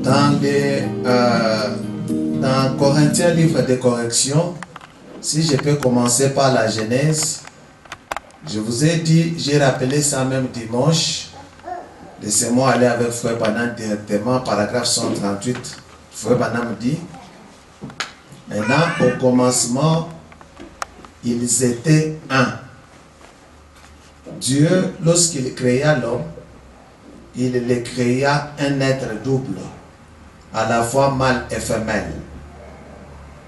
Dans Corinthiens, livre de correction, si je peux commencer par la Genèse, je vous ai dit, j'ai rappelé ça même dimanche. Laissez-moi aller avec Frère Banam directement, paragraphe 138. Frère Banam dit, maintenant, au commencement, ils étaient un. Dieu, lorsqu'il créa l'homme, il le créa un être double, à la fois mâle et femelle.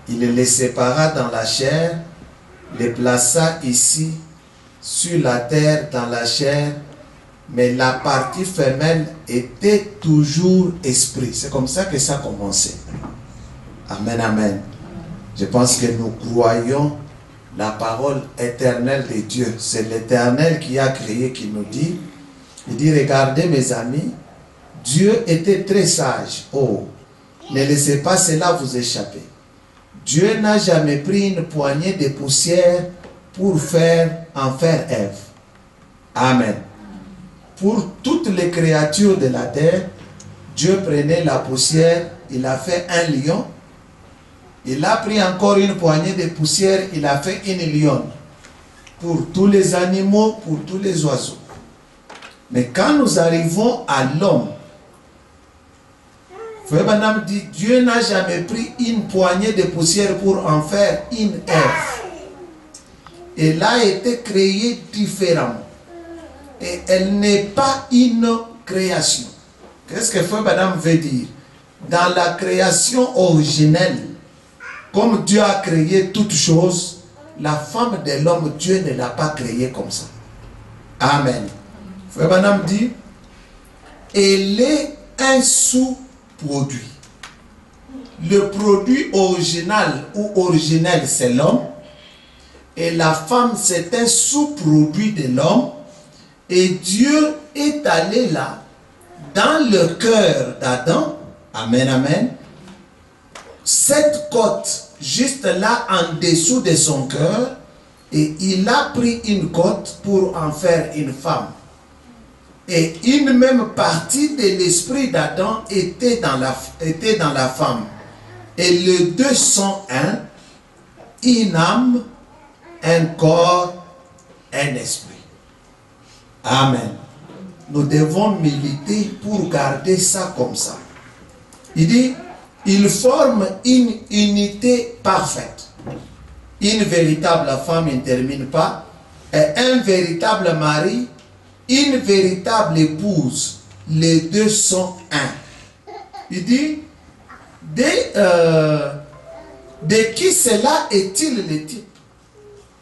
Il les sépara dans la chair, les plaça ici, sur la terre, dans la chair, mais la partie femelle était toujours esprit. C'est comme ça que ça a commencé. Amen, amen. Je pense que nous croyons la parole éternelle de Dieu. C'est l'Éternel qui a créé, qui nous dit, il dit, regardez mes amis, Dieu était très sage. Oh, ne laissez pas cela vous échapper. Dieu n'a jamais pris une poignée de poussière pour en faire Ève. Amen. Pour toutes les créatures de la terre, Dieu prenait la poussière, il a fait un lion. Il a pris encore une poignée de poussière, il a fait une lionne. Pour tous les animaux, pour tous les oiseaux. Mais quand nous arrivons à l'homme, Frère Branham dit, Dieu n'a jamais pris une poignée de poussière pour en faire une Ève. Elle a été créée différemment. Et elle n'est pas une création. Qu'est-ce que Frère Branham veut dire? Dans la création originelle, comme Dieu a créé toutes choses, la femme de l'homme, Dieu ne l'a pas créée comme ça. Amen. Frère Branham dit, elle est un sous-produit. Le produit original ou originel, c'est l'homme. Et la femme, c'est un sous-produit de l'homme. Et Dieu est allé là, dans le cœur d'Adam. Amen, amen. Cette côte, juste là, en dessous de son cœur. Et il a pris une côte pour en faire une femme. Et une même partie de l'esprit d'Adam était dans la femme. Et les deux sont un, une âme, un corps, un esprit. Amen. Nous devons militer pour garder ça comme ça. Il dit, ils forment une unité parfaite. Une véritable femme ne termine pas. Et un véritable mari, une véritable épouse, les deux sont un. Il dit, de qui cela est-il le type?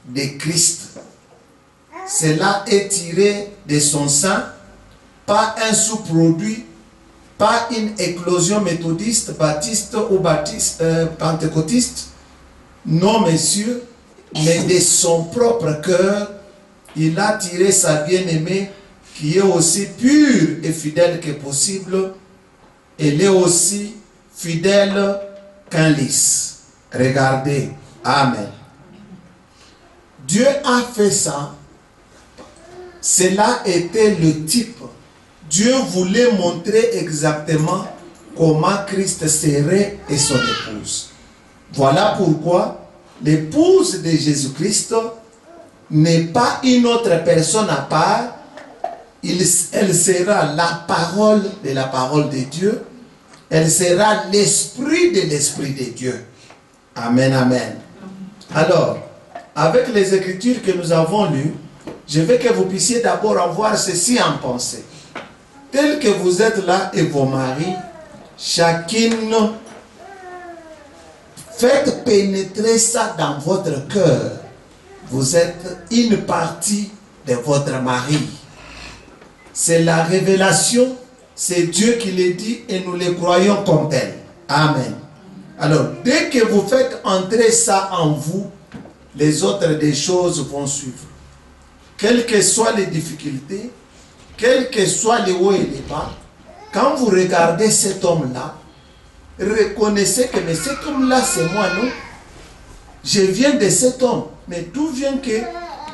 De Christ. Cela est tiré de son sein, pas un sous-produit, pas une éclosion méthodiste, baptiste ou pentecôtiste. Non, messieurs, mais de son propre cœur, il a tiré sa bien-aimée qui est aussi pure et fidèle que possible. Elle est aussi fidèle qu'un lys. Regardez. Amen. Dieu a fait ça. Cela était le type. Dieu voulait montrer exactement comment Christ serait et son épouse. Voilà pourquoi l'épouse de Jésus-Christ n'est pas une autre personne à part. Elle sera la parole de Dieu. Elle sera l'esprit de Dieu. Amen, amen. Alors, avec les Écritures que nous avons lues, je veux que vous puissiez d'abord avoir ceci en pensée. Tel que vous êtes là et vos maris, chacune, faites pénétrer ça dans votre cœur. Vous êtes une partie de votre mari. C'est la révélation, c'est Dieu qui le dit et nous le croyons comme tel. Amen. Alors, dès que vous faites entrer ça en vous, les autres des choses vont suivre. Quelles que soient les difficultés, quels que soient les hauts et les bas, quand vous regardez cet homme-là, reconnaissez que mais cet homme-là, c'est moi, non? Je viens de cet homme. Mais d'où vient que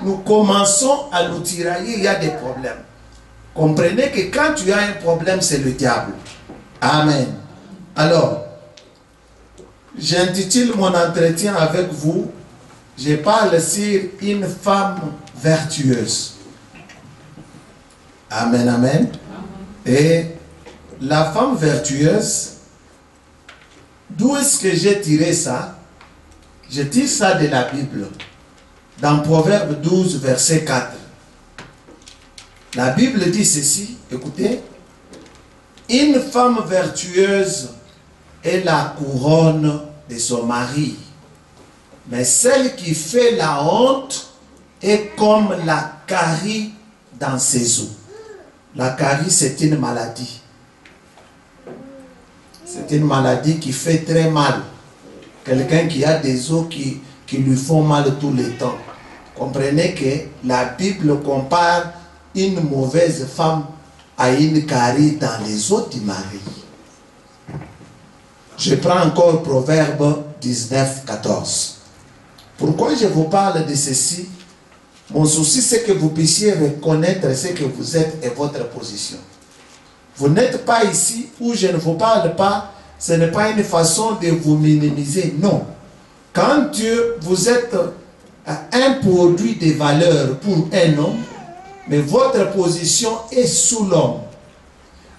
nous commençons à nous tirailler, il y a des problèmes. Comprenez que quand tu as un problème, c'est le diable. Amen. Alors, j'intitule mon entretien avec vous, je parle sur une femme vertueuse. Amen, amen. Et la femme vertueuse, d'où est-ce que j'ai tiré ça? Je tire ça de la Bible, dans Proverbe 12, verset 4. La Bible dit ceci, écoutez, une femme vertueuse est la couronne de son mari, mais celle qui fait la honte est comme la carie dans ses os. La carie, c'est une maladie. C'est une maladie qui fait très mal. Quelqu'un qui a des os qui lui font mal tout le temps. Comprenez que la Bible compare une mauvaise femme à une carie dans les os du mari. Je prends encore Proverbe 19, 14. Pourquoi je vous parle de ceci? Mon souci, c'est que vous puissiez reconnaître ce que vous êtes et votre position. Vous n'êtes pas ici où je ne vous parle pas. Ce n'est pas une façon de vous minimiser. Non. Quand Dieu, vous êtes un produit de valeur pour un homme, mais votre position est sous l'homme.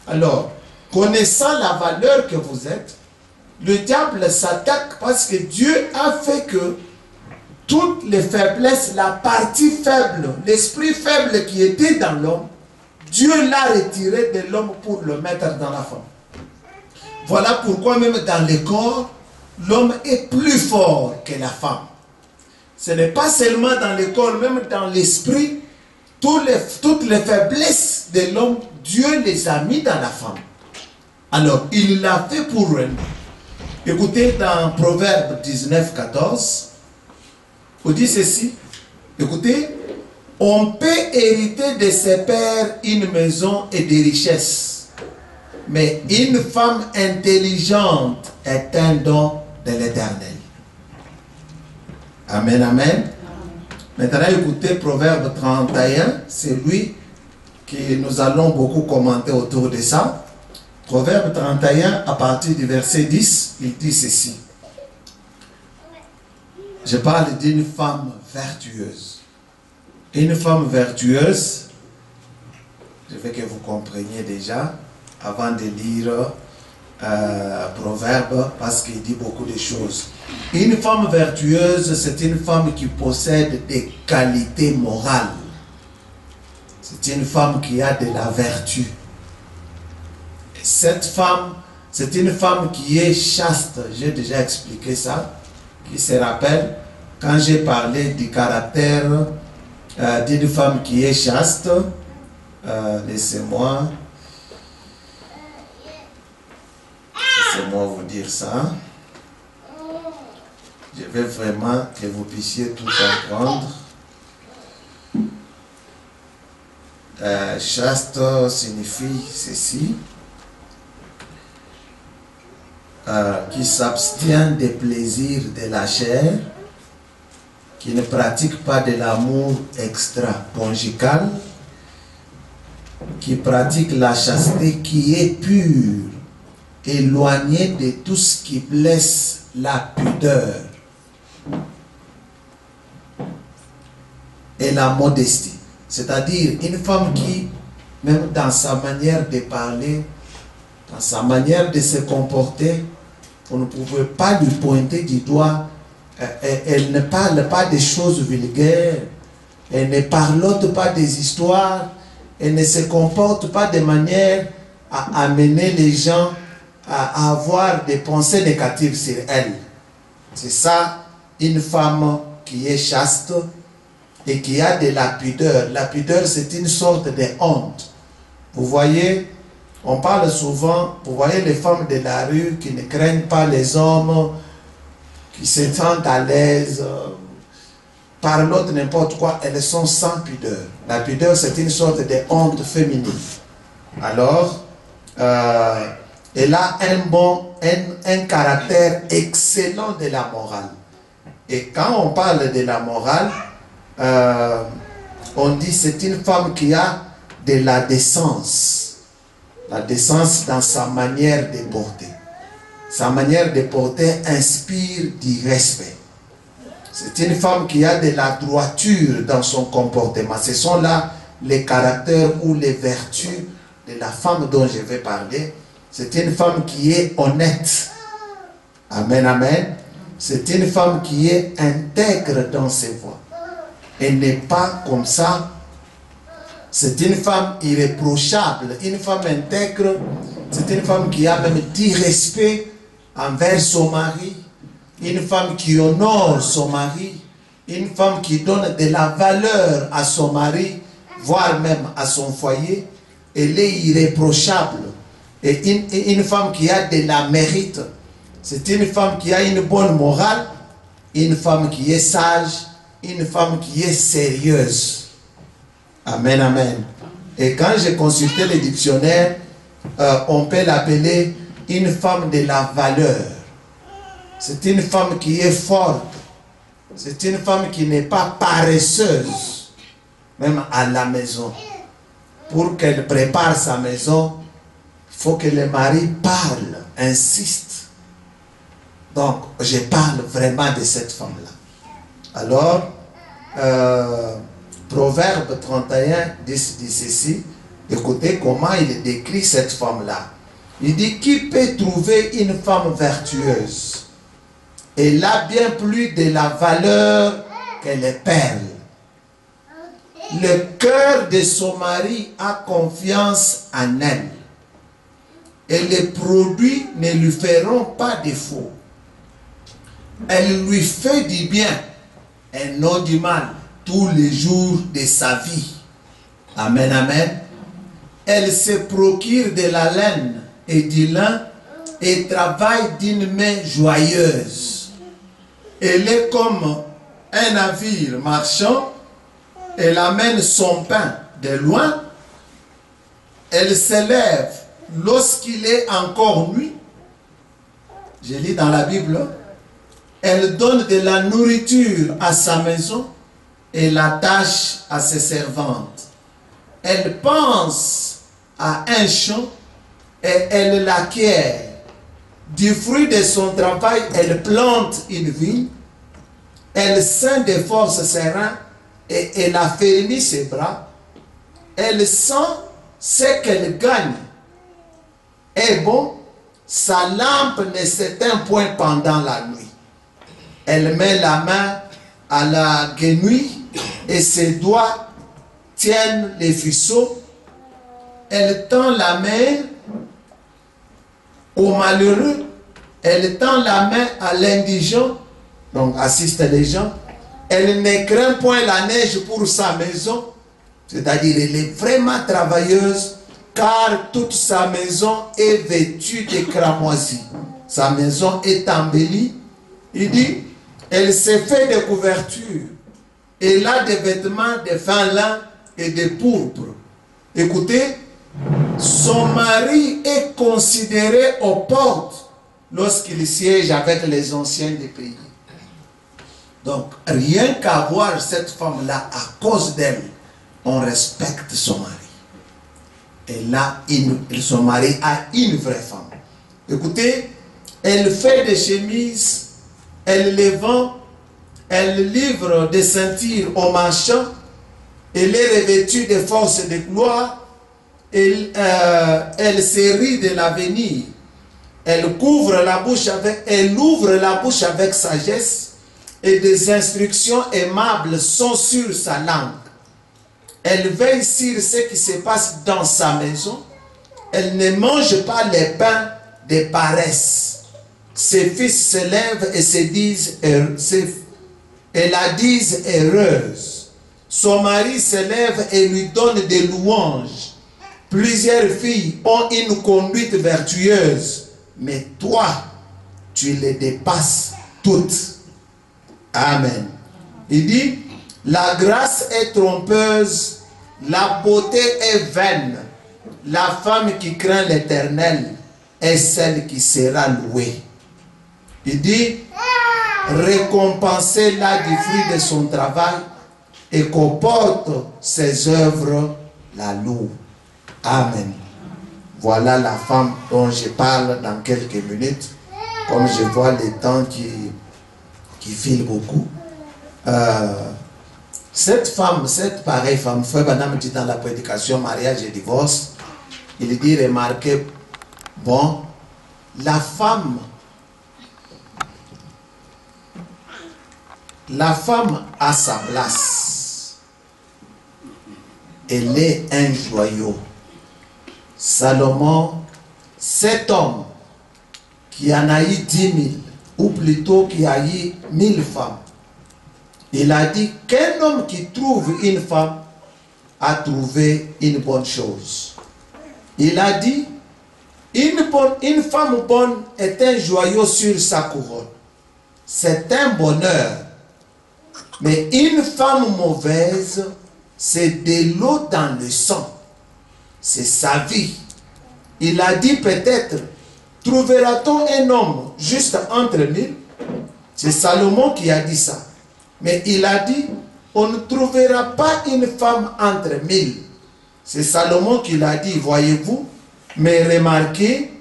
Alors, connaissant la valeur que vous êtes, le diable s'attaque parce que Dieu a fait que toutes les faiblesses, la partie faible, l'esprit faible qui était dans l'homme, Dieu l'a retiré de l'homme pour le mettre dans la femme. Voilà pourquoi même dans le corps, l'homme est plus fort que la femme. Ce n'est pas seulement dans le corps, même dans l'esprit, toutes les faiblesses de l'homme, Dieu les a mis dans la femme. Alors, il l'a fait pour elle. Écoutez dans Proverbe 19, 14, on dit ceci, écoutez, on peut hériter de ses pères une maison et des richesses, mais une femme intelligente est un don de l'Éternel. Amen, amen. Maintenant, écoutez Proverbe 31, c'est lui que nous allons beaucoup commenter autour de ça. Proverbe 31, à partir du verset 10, il dit ceci. Je parle d'une femme vertueuse. Une femme vertueuse, je veux que vous compreniez déjà, avant de lire Proverbe, parce qu'il dit beaucoup de choses. Une femme vertueuse, c'est une femme qui possède des qualités morales. C'est une femme qui a de la vertu. Et cette femme, c'est une femme qui est chaste. J'ai déjà expliqué ça. Qui se rappelle, quand j'ai parlé du caractère d'une femme qui est chaste, laissez-moi vous dire ça. Je veux vraiment que vous puissiez tout comprendre. Chaste signifie ceci, qui s'abstient des plaisirs de la chair, qui ne pratique pas de l'amour extra-conjugal, qui pratique la chasteté, qui est pure, éloignée de tout ce qui blesse la pudeur et la modestie. C'est-à-dire une femme qui, même dans sa manière de parler, dans sa manière de se comporter, on ne pouvait pas lui pointer du doigt. Elle ne parle pas des choses vulgaires, elle ne parlote pas des histoires, elle ne se comporte pas de manière à amener les gens à avoir des pensées négatives sur elle. C'est ça, une femme qui est chaste et qui a de la pudeur. La pudeur, c'est une sorte de honte. Vous voyez, on parle souvent, vous voyez les femmes de la rue qui ne craignent pas les hommes, qui se sentent à l'aise, parlent n'importe quoi, elles sont sans pudeur. La pudeur, c'est une sorte de honte féminine. Alors, elle a un caractère excellent de la morale. Et quand on parle de la morale, on dit c'est une femme qui a de la décence. La décence dans sa manière de porter. Sa manière de porter inspire du respect. C'est une femme qui a de la droiture dans son comportement. Ce sont là les caractères ou les vertus de la femme dont je vais parler. C'est une femme qui est honnête. Amen, amen. C'est une femme qui est intègre dans ses voies. Elle n'est pas comme ça. C'est une femme irréprochable. Une femme intègre, c'est une femme qui a même du respect envers son mari. Une femme qui honore son mari. Une femme qui donne de la valeur à son mari, voire même à son foyer. Elle est irréprochable. Et une femme qui a de la mérite. C'est une femme qui a une bonne morale. Une femme qui est sage. Une femme qui est sérieuse. Amen, amen. Et quand j'ai consulté le dictionnaire, on peut l'appeler une femme de la valeur. C'est une femme qui est forte. C'est une femme qui n'est pas paresseuse, même à la maison. Pour qu'elle prépare sa maison, il faut que le mari parle, insiste. Donc, je parle vraiment de cette femme-là. Alors, Proverbe 31 dit ceci. Écoutez comment il décrit cette femme-là. Il dit, qui peut trouver une femme vertueuse? Elle a bien plus de la valeur que les perles. Le cœur de son mari a confiance en elle. Et les produits ne lui feront pas défaut. Elle lui fait du bien et non du mal tous les jours de sa vie. Amen, amen. Elle se procure de la laine et du lin et travaille d'une main joyeuse. Elle est comme un navire marchand. Elle amène son pain de loin. Elle s'élève lorsqu'il est encore nuit. Je lis dans la Bible. Elle donne de la nourriture à sa maison et l'attache à ses servantes. Elle pense à un champ et elle l'acquiert. Du fruit de son travail, elle plante une vigne. Elle ceint de force ses reins et elle affermit ses bras. Elle sent ce qu'elle gagne. Et bon, sa lampe ne s'éteint point pendant la nuit. Elle met la main à la guenouille et ses doigts tiennent les faisceaux. Elle tend la main au malheureux. Elle tend la main à l'indigent. Donc assiste les gens. Elle ne craint point la neige pour sa maison. C'est-à-dire elle est vraiment travailleuse car toute sa maison est vêtue de cramoisie. Sa maison est embellie. Il dit, elle s'est fait de couvertures. Elle a des vêtements de fin lin et de pourpre. Écoutez, son mari est considéré aux portes lorsqu'il siège avec les anciens des pays. Donc, rien qu'à voir cette femme-là, à cause d'elle, on respecte son mari. Son mari a une vraie femme. Écoutez, elle fait des chemises, elle les vend, elle livre des ceintures aux marchands, elle est revêtue de force et de gloire, elle se rit de l'avenir, elle ouvre la bouche avec sagesse, et des instructions aimables sont sur sa langue. Elle veille sur ce qui se passe dans sa maison. Elle ne mange pas les pains de paresse. Ses fils se lèvent et se disent, et la disent heureuse. Son mari se lève et lui donne des louanges. Plusieurs filles ont une conduite vertueuse, mais toi, tu les dépasses toutes. Amen. Il dit, la grâce est trompeuse, la beauté est vaine. La femme qui craint l'Éternel est celle qui sera louée. Il dit, récompensez-la du fruit de son travail et qu'on porte ses œuvres la louent. Amen. Voilà la femme dont je parle dans quelques minutes. Comme je vois le temps qui file beaucoup. Cette pareille femme, Frère Branham dit dans la prédication mariage et divorce, il dit, remarquez, bon, la femme a sa place. Elle est un joyau. Salomon, cet homme qui en a eu 10 000, ou plutôt qui a eu 1000 femmes, il a dit qu'un homme qui trouve une femme a trouvé une bonne chose. Il a dit, une femme bonne est un joyau sur sa couronne. C'est un bonheur. Mais une femme mauvaise, c'est de l'eau dans le sang. C'est sa vie. Il a dit peut-être, trouvera-t-on un homme juste entre 1000? C'est Salomon qui a dit ça. Mais il a dit, on ne trouvera pas une femme entre 1000. C'est Salomon qui l'a dit, voyez-vous. Mais remarquez,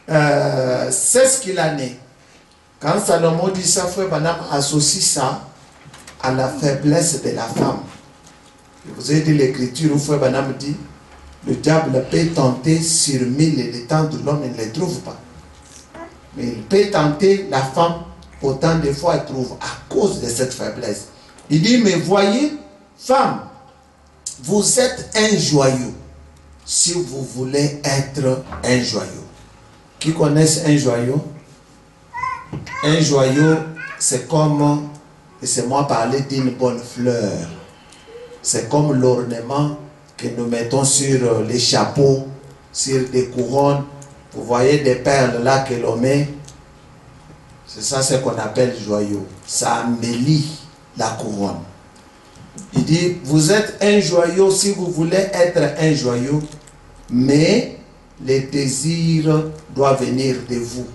c'est ce qu'il en est. Quand Salomon dit ça, Frère Branham associe ça à la faiblesse de la femme. Je vous ai dit l'écriture où Frère Branham dit, le diable peut tenter sur 1000 et le temps de l'homme ne les trouve pas. Mais il peut tenter la femme, autant de fois elle trouve à cause de cette faiblesse. Il dit, mais voyez, femme, vous êtes un joyau si vous voulez être un joyau. Qui connaissent un joyau? Un joyau, c'est comme, laissez-moi parler d'une bonne fleur. C'est comme l'ornement que nous mettons sur les chapeaux, sur des couronnes. Vous voyez des perles là que l'on met. C'est ça ce qu'on appelle joyau. Ça embellit la couronne. Il dit, vous êtes un joyau si vous voulez être un joyau, mais les désirs doivent venir de vous.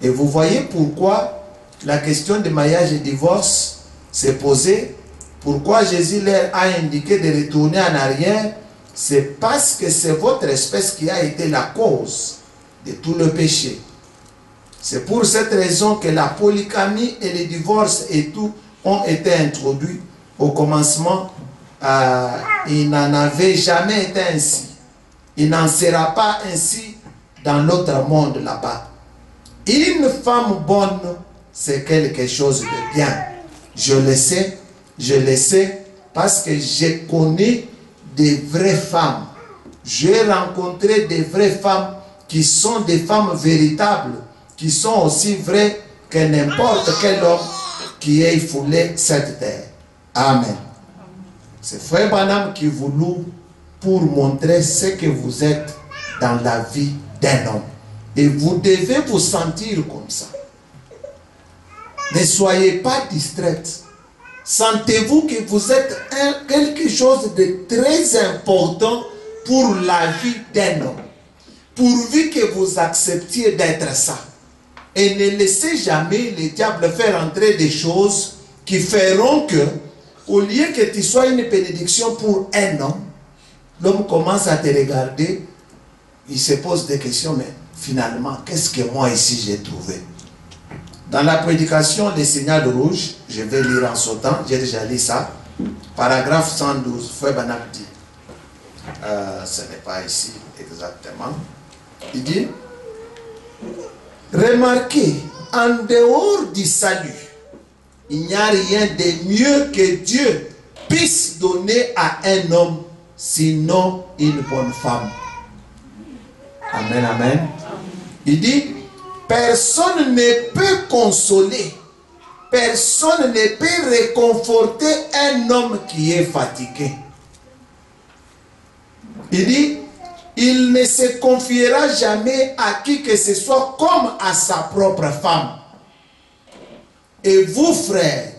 Et vous voyez pourquoi la question de mariage et divorce s'est posée. Pourquoi Jésus leur a indiqué de retourner en arrière? C'est parce que c'est votre espèce qui a été la cause de tout le péché. C'est pour cette raison que la polygamie et le divorce et tout ont été introduits. Au commencement, il n'en avait jamais été ainsi. Il n'en sera pas ainsi dans l'autre monde là-bas. Une femme bonne, c'est quelque chose de bien. Je le sais parce que je connais des vraies femmes. J'ai rencontré des vraies femmes qui sont des femmes véritables, qui sont aussi vraies que n'importe quel homme qui ait foulé cette terre. Amen. C'est Frère Branham qui vous loue pour montrer ce que vous êtes dans la vie d'un homme. Et vous devez vous sentir comme ça. Ne soyez pas distraite. Sentez-vous que vous êtes quelque chose de très important pour la vie d'un homme. Pourvu que vous acceptiez d'être ça. Et ne laissez jamais le diable faire entrer des choses qui feront que, au lieu que tu sois une bénédiction pour un homme, l'homme commence à te regarder, il se pose des questions, mais finalement, qu'est-ce que moi ici j'ai trouvé? Dans la prédication des signaux rouges, je vais lire en sautant, j'ai déjà lu ça, paragraphe 112, Frère Branham dit, ce n'est pas ici exactement, il dit, remarquez, en dehors du salut, il n'y a rien de mieux que Dieu puisse donner à un homme, sinon une bonne femme. Amen, amen. Il dit, personne ne peut consoler, personne ne peut réconforter un homme qui est fatigué. Il dit, il ne se confiera jamais à qui que ce soit comme à sa propre femme. Et vous, frères,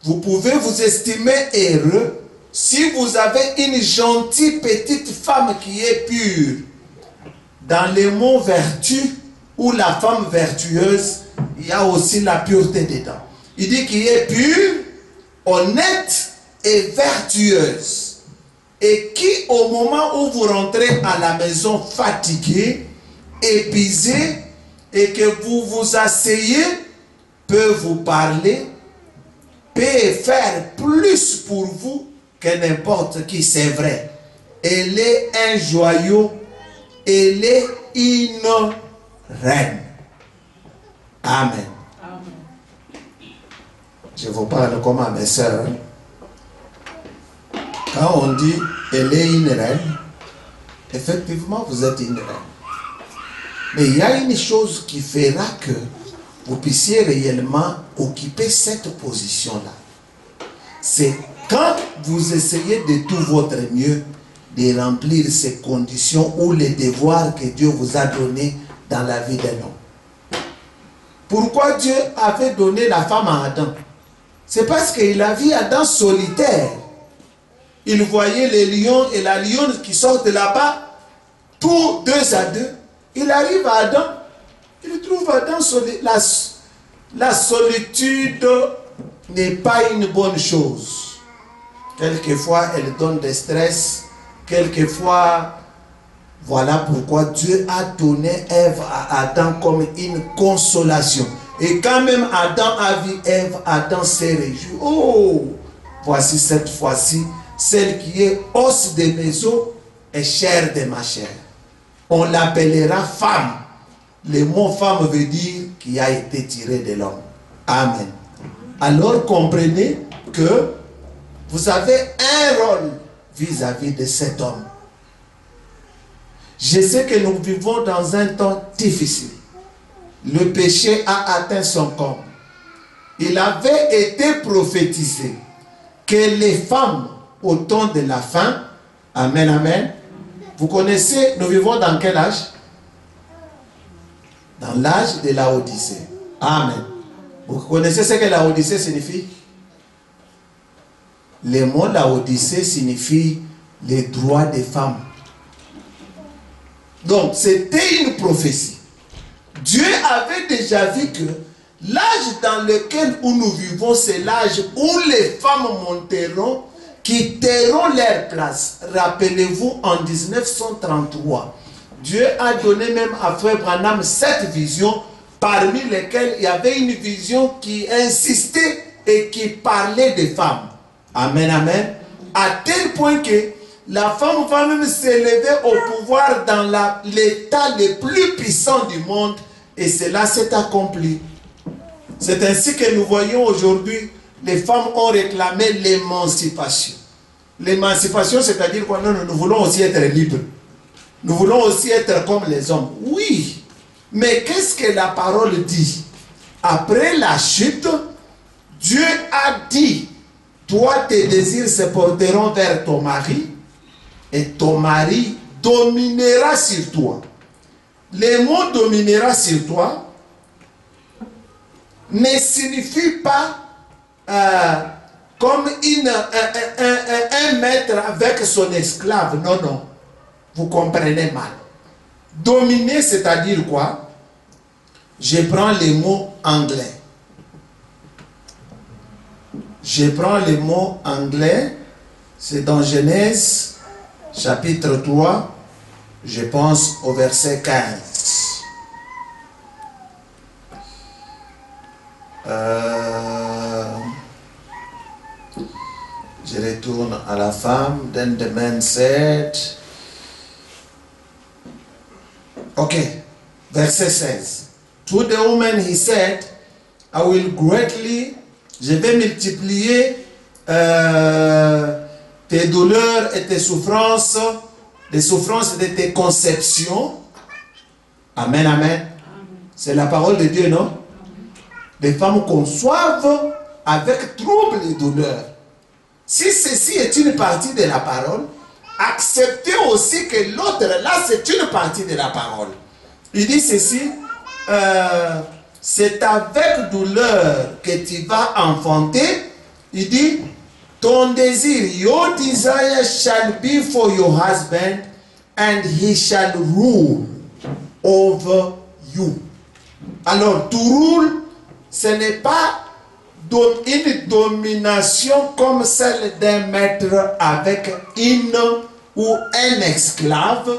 vous pouvez vous estimer heureux si vous avez une gentille petite femme qui est pure. Dans les mots vertu ou la femme vertueuse, il y a aussi la pureté dedans. Il dit qu'il est pure, honnête et vertueuse. Et qui, au moment où vous rentrez à la maison fatigué, épuisé, et que vous vous asseyez, peut vous parler, peut faire plus pour vous que n'importe qui, c'est vrai. Elle est un joyau, elle est une reine. Amen. Je vous parle comme à mes sœurs. Quand on dit elle est une reine, effectivement vous êtes une reine. Mais il y a une chose qui fera que vous puissiez réellement occuper cette position-là. C'est quand vous essayez de tout votre mieux de remplir ces conditions ou les devoirs que Dieu vous a donnés dans la vie d'un homme. Pourquoi Dieu avait donné la femme à Adam? C'est parce qu'il a vu Adam solitaire. Il voyait les lions et la lionne qui sortent de là-bas, tous deux à deux. Il arrive à Adam, il trouve Adam solitaire. La solitude n'est pas une bonne chose. Quelquefois, elle donne des stress. Quelquefois, voilà pourquoi Dieu a donné Ève à Adam comme une consolation. Et quand même Adam a vu Ève, Adam s'est réjoui. Oh, voici cette fois-ci, celle qui est os de mes os et chair de ma chair. On l'appellera femme. Le mot femme veut dire qui a été tiré de l'homme. Amen. Alors comprenez que vous avez un rôle vis-à-vis de cet homme. Je sais que nous vivons dans un temps difficile. Le péché a atteint son comble. Il avait été prophétisé que les femmes au temps de la fin, amen, amen. Vous connaissez, nous vivons dans quel âge? Dans l'âge de la Odyssée. Amen. Vous connaissez ce que la Odyssée signifie? Le mot la Odyssée signifie les droits des femmes. Donc, c'était une prophétie. Dieu avait déjà vu que l'âge dans lequel nous vivons, c'est l'âge où les femmes monteront, quitteront leur place. Rappelez-vous, en 1933, Dieu a donné même à Frère Branham cette vision, parmi lesquelles il y avait une vision qui insistait et qui parlait des femmes. Amen, amen. À tel point que la femme va même s'élever au pouvoir dans l'état le plus puissant du monde. Et cela s'est accompli. C'est ainsi que nous voyons aujourd'hui, les femmes ont réclamé l'émancipation. L'émancipation, c'est-à-dire quoi? Non, nous voulons aussi être libres. Nous voulons aussi être comme les hommes. Oui, mais qu'est-ce que la parole dit? Après la chute, Dieu a dit, toi tes désirs se porteront vers ton mari, et ton mari dominera sur toi. Le mot dominera sur toi ne signifie pas comme un maître avec son esclave. Non, non. Vous comprenez mal. Dominer, c'est-à-dire quoi? Je prends les mots anglais. Je prends les mots anglais. C'est dans Genèse, chapitre 3. Je pense au verset 15. Je retourne à la femme. Then the man said, okay, verset 16. To the woman he said, I will greatly, je vais multiplier tes douleurs et tes souffrances, les souffrances de tes conceptions. Amen, amen. C'est la parole de Dieu, non? Les femmes conçoivent avec trouble et douleur. Si ceci est une partie de la parole, acceptez aussi que l'autre, là, c'est une partie de la parole. Il dit ceci, c'est avec douleur que tu vas enfanter. Il dit, ton désir, your desire shall be for your husband, and he shall rule over you. Alors, to rule, ce n'est pas une domination comme celle d'un maître avec une ou un esclave,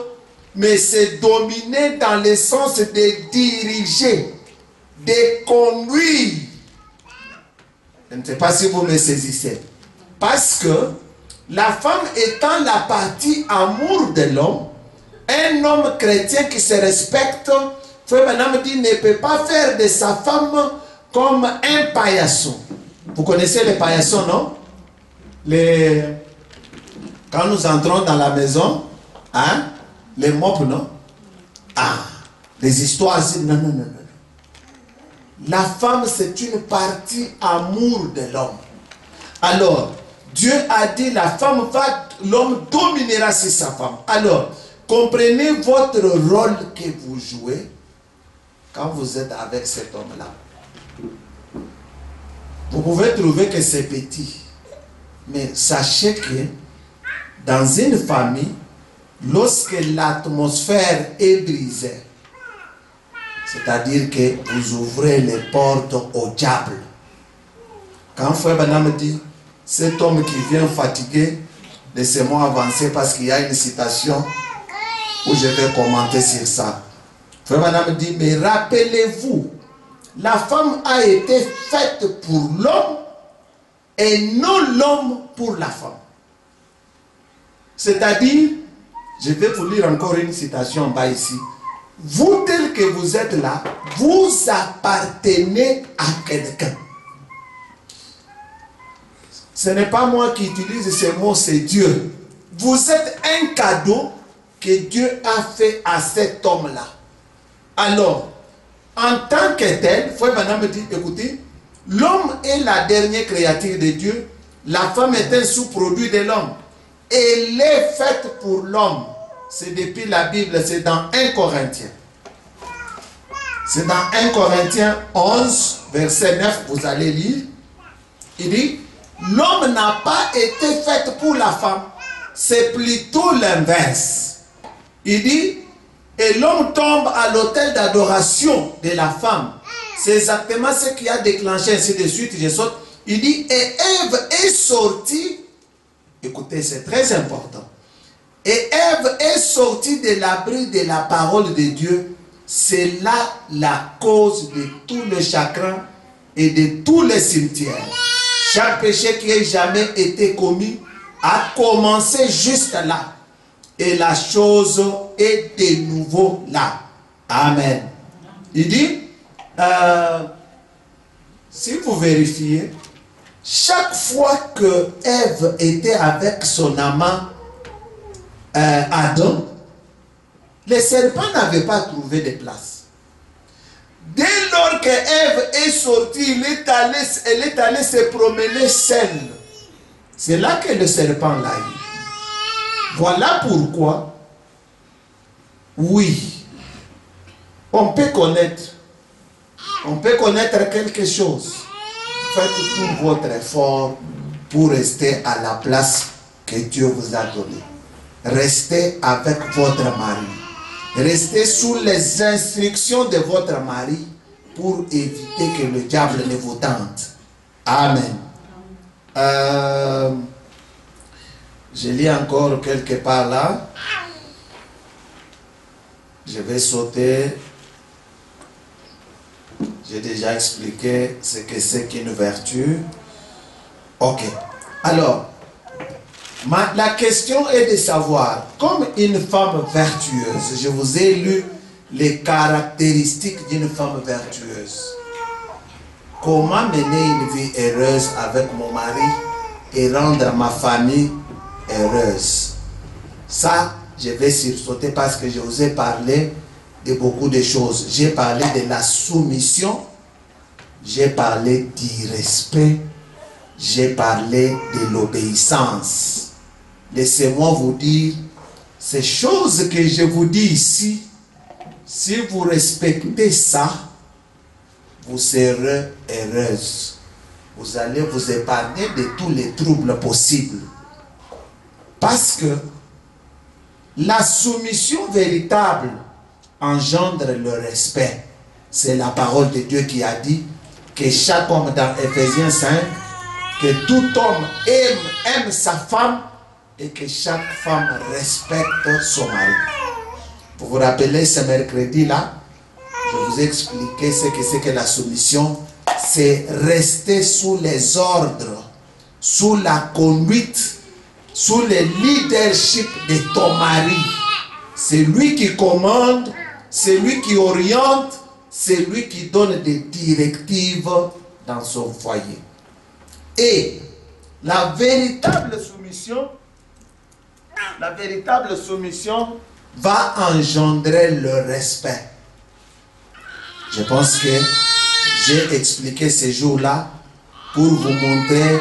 mais c'est dominer dans le sens de diriger, de conduire. Je ne sais pas si vous me saisissez. Parce que la femme étant la partie amour de l'homme, un homme chrétien qui se respecte, Frère Branham dit, ne peut pas faire de sa femme comme un paillasson. Vous connaissez les paillassons, non? Quand nous entrons dans la maison, hein? Les mops, non? Ah, les histoires, non, non, non, non. La femme, c'est une partie amour de l'homme. Alors, Dieu a dit, la femme va, l'homme dominera sur sa femme. Alors, comprenez votre rôle que vous jouez quand vous êtes avec cet homme-là. Vous pouvez trouver que c'est petit, mais sachez que dans une famille, lorsque l'atmosphère est brisée, c'est-à-dire que vous ouvrez les portes au diable. Quand Frère Branham dit, cet homme qui vient fatigué, laissez-moi avancer parce qu'il y a une citation où je vais commenter sur ça. Frère Branham dit, mais rappelez-vous, la femme a été faite pour l'homme et non l'homme pour la femme. C'est-à-dire, je vais vous lire encore une citation en bas ici. Vous, tel que vous êtes là, vous appartenez à quelqu'un. Ce n'est pas moi qui utilise ces mots, c'est Dieu. Vous êtes un cadeau que Dieu a fait à cet homme-là. Alors, en tant que tel, Frère Branham me dit, écoutez, l'homme est la dernière créature de Dieu, la femme est un sous-produit de l'homme. Elle est faite pour l'homme. C'est depuis la Bible, c'est dans 1 Corinthiens. C'est dans 1 Corinthiens 11, verset 9, vous allez lire. Il dit, l'homme n'a pas été fait pour la femme, c'est plutôt l'inverse. Il dit, et l'homme tombe à l'autel d'adoration de la femme. C'est exactement ce qui a déclenché, ainsi de suite, je saute. Il dit, et Ève est sortie, écoutez, c'est très important. Et Ève est sortie de l'abri de la parole de Dieu. C'est là la cause de tous les chagrins et de tous les cimetières. Chaque péché qui ait jamais été commis a commencé juste là. Et la chose est de nouveau là. Amen. Il dit, si vous vérifiez, chaque fois que Ève était avec son amant Adam, le serpent n'avait pas trouvé de place. Dès lors que Ève est sortie, elle est allée se promener seule. C'est là que le serpent l'a eu. Voilà pourquoi, oui, on peut connaître quelque chose. Faites tout votre effort pour rester à la place que Dieu vous a donnée. Restez avec votre mari. Restez sous les instructions de votre mari pour éviter que le diable ne vous tente. Amen. Je lis encore quelque part là. Je vais sauter. J'ai déjà expliqué ce que c'est qu'une vertu. Ok. Alors, la question est de savoir, comme une femme vertueuse, je vous ai lu les caractéristiques d'une femme vertueuse. Comment mener une vie heureuse avec mon mari et rendre ma famille heureuse? Ça, je vais sursauter parce que je vous ai parlé de beaucoup de choses. J'ai parlé de la soumission, j'ai parlé du respect, j'ai parlé de l'obéissance. Laissez-moi vous dire, ces choses que je vous dis ici, si vous respectez ça, vous serez heureuse. Vous allez vous épargner de tous les troubles possibles. Parce que la soumission véritable engendre le respect. C'est la parole de Dieu qui a dit que chaque homme dans Ephésiens 5, que tout homme aime sa femme et que chaque femme respecte son mari. Vous vous rappelez ce mercredi-là, je vous ai expliqué ce que c'est que la soumission. C'est rester sous les ordres, sous la conduite, sous le leadership de ton mari. C'est lui qui commande, c'est lui qui oriente, c'est lui qui donne des directives dans son foyer. Et la véritable soumission va engendrer le respect. Je pense que j'ai expliqué ces jours-là pour vous montrer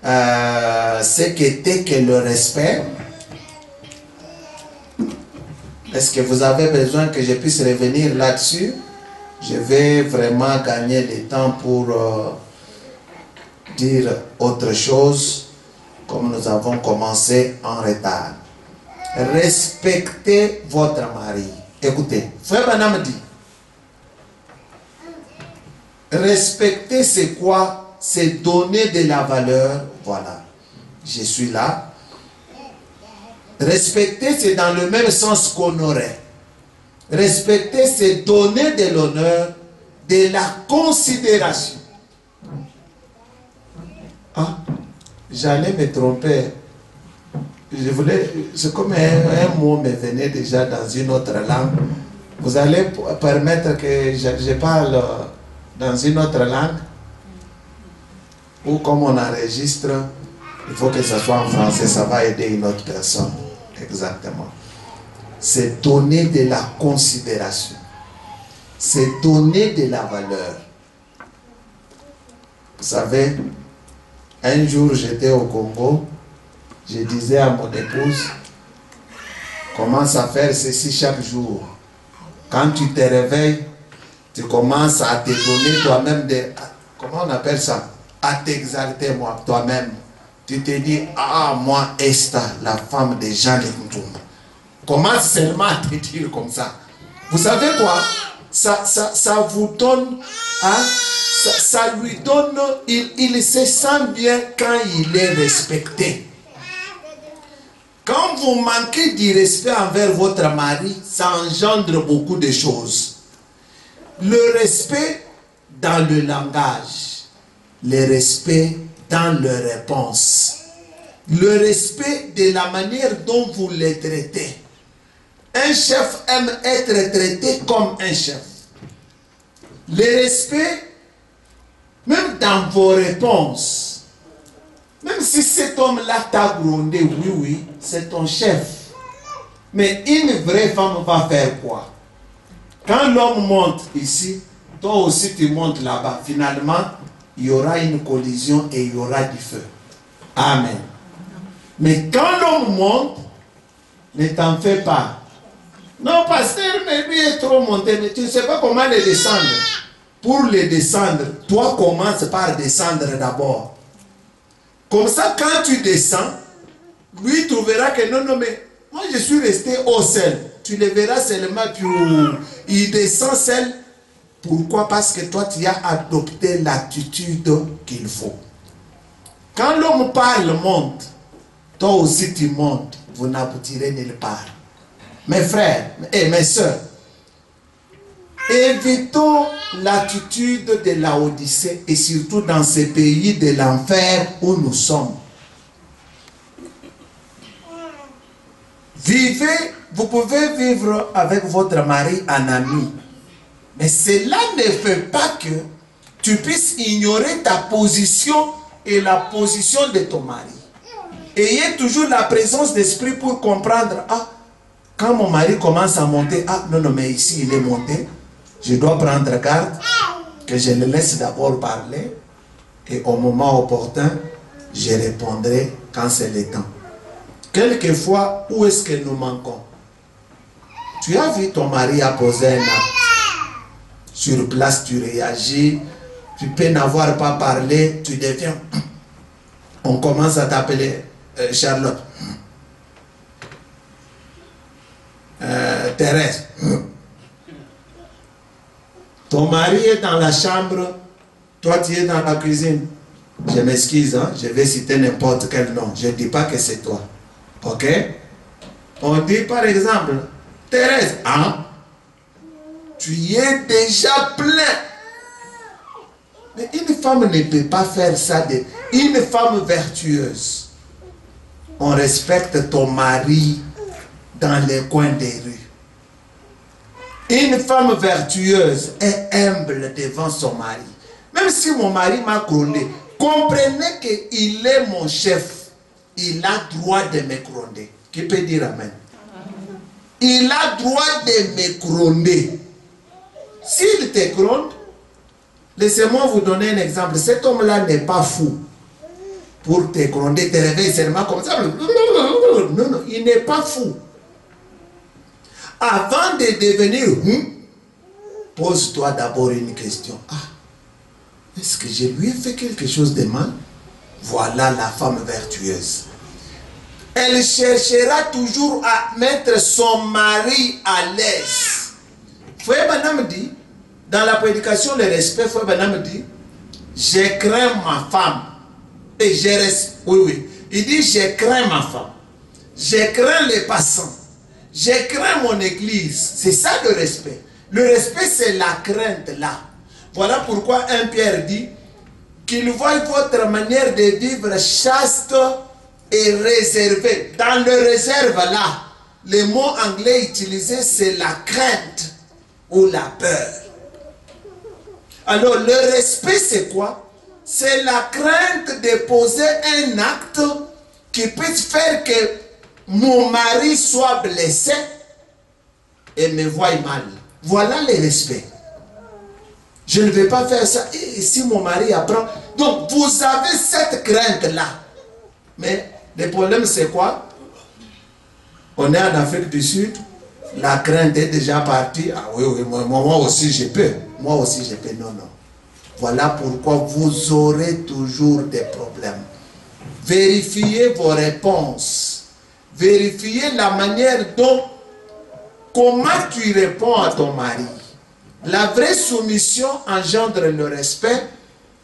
ce qu'était que le respect. Est-ce que vous avez besoin que je puisse revenir là-dessus? Je vais vraiment gagner le temps pour dire autre chose, comme nous avons commencé en retard. Respectez votre mari. Écoutez, Frère Branham dit, respecter c'est quoi? C'est donner de la valeur. Voilà, je suis là. Respecter c'est dans le même sens qu'honorer. Respecter c'est donner de l'honneur, de la considération. Ah, j'allais me tromper. C'est comme un mot me venait déjà dans une autre langue. Vous allez permettre que je parle dans une autre langue, ou comme on enregistre, il faut que ça soit en français, ça va aider une autre personne. Exactement. C'est donner de la considération. C'est donner de la valeur. Vous savez, un jour j'étais au Congo, je disais à mon épouse, commence à faire ceci chaque jour. Quand tu te réveilles, tu commences à te donner toi-même des... Comment on appelle ça? À t'exalter toi-même. Tu te dis, ah, moi, Esther, la femme de Jean Lécountoum. Commence seulement à te dire comme ça. Vous savez quoi? Ça vous donne, hein? Ça lui donne, il se sent bien quand il est respecté. Quand vous manquez du respect envers votre mari, ça engendre beaucoup de choses. Le respect dans le langage, le respect dans les réponses, le respect de la manière dont vous les traitez. Un chef aime être traité comme un chef. Le respect, même dans vos réponses, même si cet homme-là t'a grondé, oui, c'est ton chef. Mais une vraie femme va faire quoi? Quand l'homme monte ici, toi aussi tu montes là-bas. Finalement, il y aura une collision et il y aura du feu. Amen. Mais quand l'homme monte, ne t'en fais pas. Non, pasteur, mais lui est trop monté, mais tu ne sais pas comment le descendre. Pour le descendre, toi commence par descendre d'abord. Comme ça, quand tu descends, lui trouvera que non, mais moi je suis resté au sel. Tu le verras seulement, puis il descend seul. Pourquoi? Parce que toi, tu as adopté l'attitude qu'il faut. Quand l'homme parle, monte. Toi aussi, tu montes. Vous n'aboutirez nulle part. Mes frères et mes soeurs, évitons l'attitude de la Odyssée et surtout dans ces pays de l'enfer où nous sommes. Vivez, vous pouvez vivre avec votre mari en ami. Mais cela ne fait pas que tu puisses ignorer ta position et la position de ton mari. Ayez toujours la présence d'esprit pour comprendre, ah, quand mon mari commence à monter, ah, non, mais ici il est monté, je dois prendre garde, que je le laisse d'abord parler, et au moment opportun, je répondrai quand c'est le temps. Quelquefois, où est-ce que nous manquons? Tu as vu ton mari a posé un acte. Sur place, tu réagis. Tu peux n'avoir pas parlé. Tu deviens... On commence à t'appeler Charlotte. Thérèse. Ton mari est dans la chambre. Toi, tu es dans la cuisine. Je m'excuse, hein? Je vais citer n'importe quel nom. Je ne dis pas que c'est toi. Ok? On dit par exemple, Thérèse, hein? Tu y es déjà plein. Mais une femme ne peut pas faire ça. Une femme vertueuse. On respecte ton mari dans les coins des rues. Une femme vertueuse est humble devant son mari. Même si mon mari m'a grondé, comprenez qu'il est mon chef. Il a droit de me gronder. Qui peut dire amen? Il a droit de me gronder. S'il te gronde, laissez-moi vous donner un exemple. Cet homme-là n'est pas fou pour te gronder, te réveiller seulement comme ça. Non, non, il n'est pas fou. Avant de devenir pose-toi d'abord une question. Ah, est-ce que je lui ai fait quelque chose de mal? Voilà la femme vertueuse. Elle cherchera toujours à mettre son mari à l'aise. Frère Banam dit, dans la prédication, le respect, Frère Banam dit, je crains ma femme. Et je reste. Oui, oui. Il dit, je crains ma femme. Je crains les passants. Je crains mon église. C'est ça le respect. Le respect, c'est la crainte là. Voilà pourquoi un Pierre dit qu'il voit votre manière de vivre chaste et réservée. Dans le réserve là, le mot anglais utilisé, c'est la crainte ou la peur. Alors, le respect, c'est quoi? C'est la crainte de poser un acte qui peut faire que mon mari soit blessé et me voie mal. Voilà le respect. Je ne vais pas faire ça. Et si mon mari apprend. Donc, vous avez cette crainte-là. Mais le problème, c'est quoi? On est en Afrique du Sud. La crainte est déjà partie. Ah oui, oui, moi aussi je peux. Moi aussi je peux. Non, non. Voilà pourquoi vous aurez toujours des problèmes. Vérifiez vos réponses. Vérifiez la manière dont, comment tu réponds à ton mari. La vraie soumission engendre le respect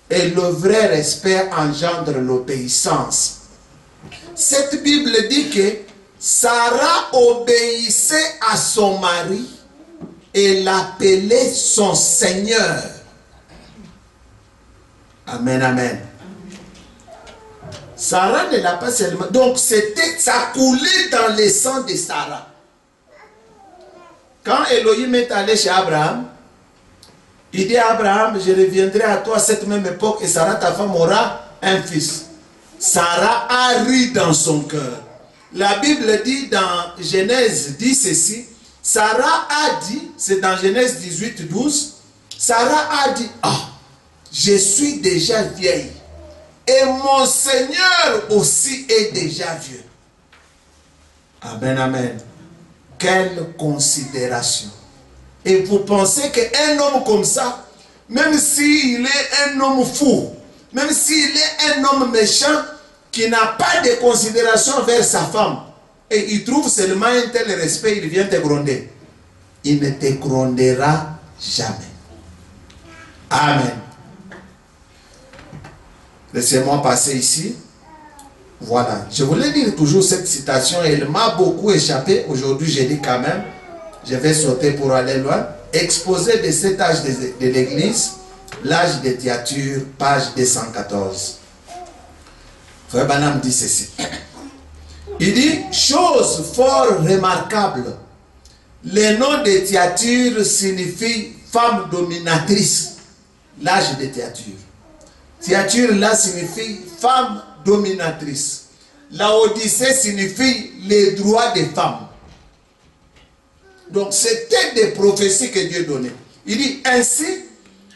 et le vrai respect engendre l'obéissance. Cette Bible dit que Sarah obéissait à son mari et l'appelait son Seigneur. Amen, amen. Sarah ne l'a pas seulement. Donc ça coulait dans le sang de Sarah. Quand Elohim est allé chez Abraham, il dit à Abraham, je reviendrai à toi à cette même époque et Sarah, ta femme, aura un fils. Sarah a ri dans son cœur. La Bible dit dans Genèse 10 ceci, Sarah a dit, c'est dans Genèse 18, 12, Sarah a dit, ah, je suis déjà vieille et mon Seigneur aussi est déjà vieux. Amen, amen. Quelle considération. Et vous pensez qu'un homme comme ça, même s'il est un homme fou, même s'il est un homme méchant, qui n'a pas de considération vers sa femme, et il trouve seulement un tel respect, il vient te gronder. Il ne te grondera jamais. Amen. Laissez-moi passer ici. Voilà. Je voulais dire toujours cette citation, elle m'a beaucoup échappé. Aujourd'hui, j'ai dit quand même, je vais sauter pour aller loin. Exposé de cet âge de l'Église, l'âge de Thyatire, page 214. Frère Banam dit ceci. Il dit, chose fort remarquable, le nom de Thyatire signifie femme dominatrice. L'âge de Thyatire. Thyatire là signifie femme dominatrice. La Odyssée signifie les droits des femmes. Donc c'était des prophéties que Dieu donnait. Il dit ainsi,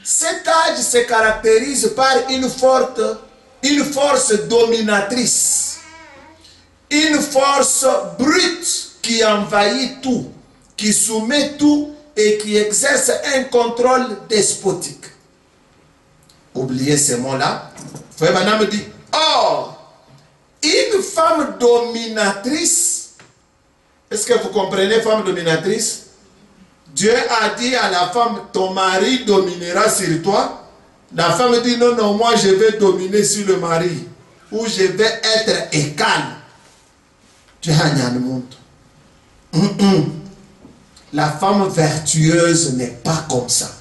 cet âge se caractérise par une force dominatrice. Une force brute qui envahit tout, qui soumet tout et qui exerce un contrôle despotique. Oubliez ces mots-là. Frère Banam dit, or, une femme dominatrice, est-ce que vous comprenez femme dominatrice? Dieu a dit à la femme, ton mari dominera sur toi. La femme dit, non, non, moi je vais dominer sur le mari. Ou je vais être égal. Dieu a dit, La femme vertueuse n'est pas comme ça.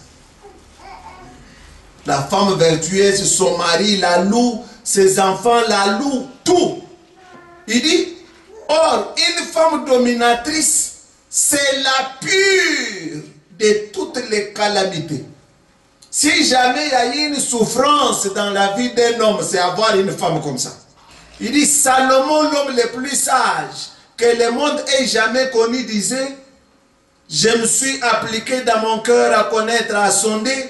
La femme vertueuse, son mari la loue, ses enfants la louent, tout. Il dit, or, une femme dominatrice, c'est la pure de toutes les calamités. Si jamais il y a une souffrance dans la vie d'un homme, c'est avoir une femme comme ça. Il dit, Salomon, l'homme le plus sage que le monde ait jamais connu, disait, je me suis appliqué dans mon cœur à connaître, à sonder,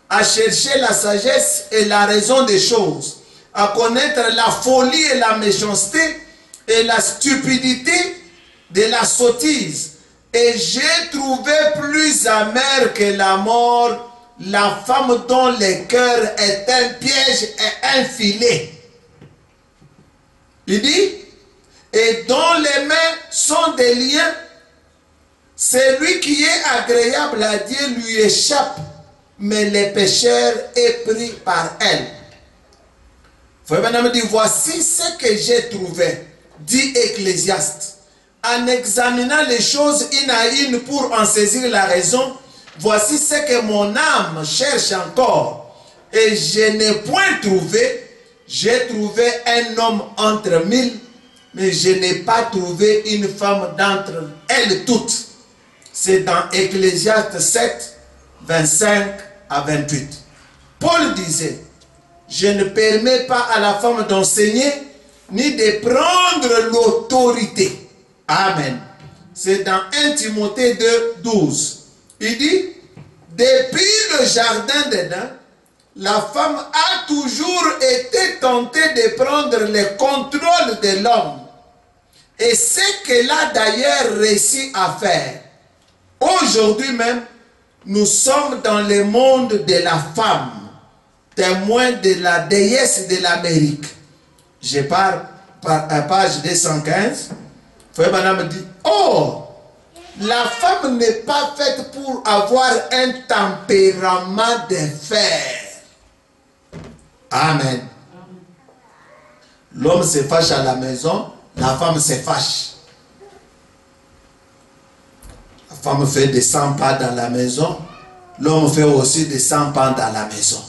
à chercher la sagesse et la raison des choses, à connaître la folie et la méchanceté et la stupidité de la sottise. Et j'ai trouvé plus amer que la mort la femme dont le cœur est un piège et un filet. Il dit, et dont les mains sont des liens, celui qui est agréable à Dieu lui échappe, mais le pécheur est pris par elle. Frère Branham dit, voici ce que j'ai trouvé, dit Ecclésiaste. En examinant les choses une à une pour en saisir la raison, voici ce que mon âme cherche encore. Et je n'ai point trouvé, j'ai trouvé un homme entre mille, mais je n'ai pas trouvé une femme d'entre elles toutes. C'est dans Ecclésiaste 7, 25 à 28. Paul disait, je ne permets pas à la femme d'enseigner, ni de prendre l'autorité. Amen. C'est dans 1 Timothée 2, 12. Il dit, depuis le jardin d'Éden, la femme a toujours été tentée de prendre le contrôle de l'homme. Et ce qu'elle a d'ailleurs réussi à faire. Aujourd'hui même, nous sommes dans le monde de la femme, témoin de la déesse de l'Amérique. Je pars à page 215. Frère Branham dit, oh, la femme n'est pas faite pour avoir un tempérament de fer. Amen. L'homme se fâche à la maison, la femme se fâche. La femme fait des 100 pas dans la maison, l'homme fait aussi des 100 pas dans la maison.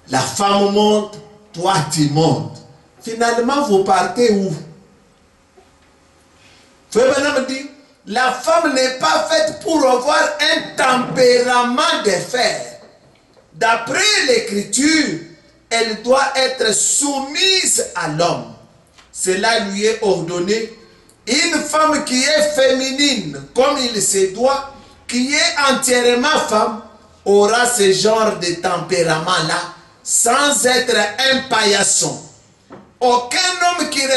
La femme monte, toi tu montes. Finalement, vous partez où? Frère Branham dit, la femme n'est pas faite pour avoir un tempérament de fer. D'après l'Écriture, elle doit être soumise à l'homme. Cela lui est ordonné. Une femme qui est féminine, comme il se doit, qui est entièrement femme, aura ce genre de tempérament-là, sans être un paillasson. Aucun homme qui se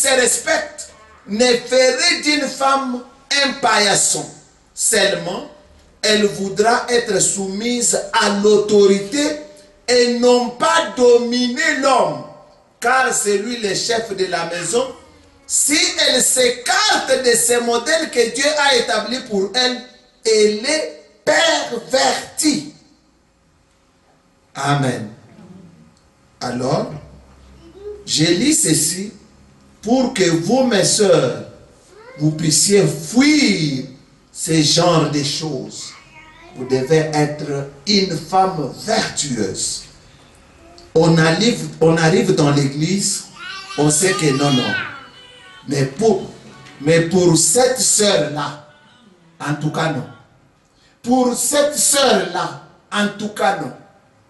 respecte, ne ferait d'une femme un paillasson. Seulement, elle voudra être soumise à l'autorité et non pas dominer l'homme, car c'est lui le chef de la maison. Si elle s'écarte de ce modèle que Dieu a établi pour elle, elle est pervertie. Amen. Alors, je lis ceci pour que vous, mes sœurs, vous puissiez fuir ce genre de choses. Vous devez être une femme vertueuse. On arrive dans l'église, on sait que non. Mais pour cette sœur-là, en tout cas non. Pour cette sœur-là, en tout cas non.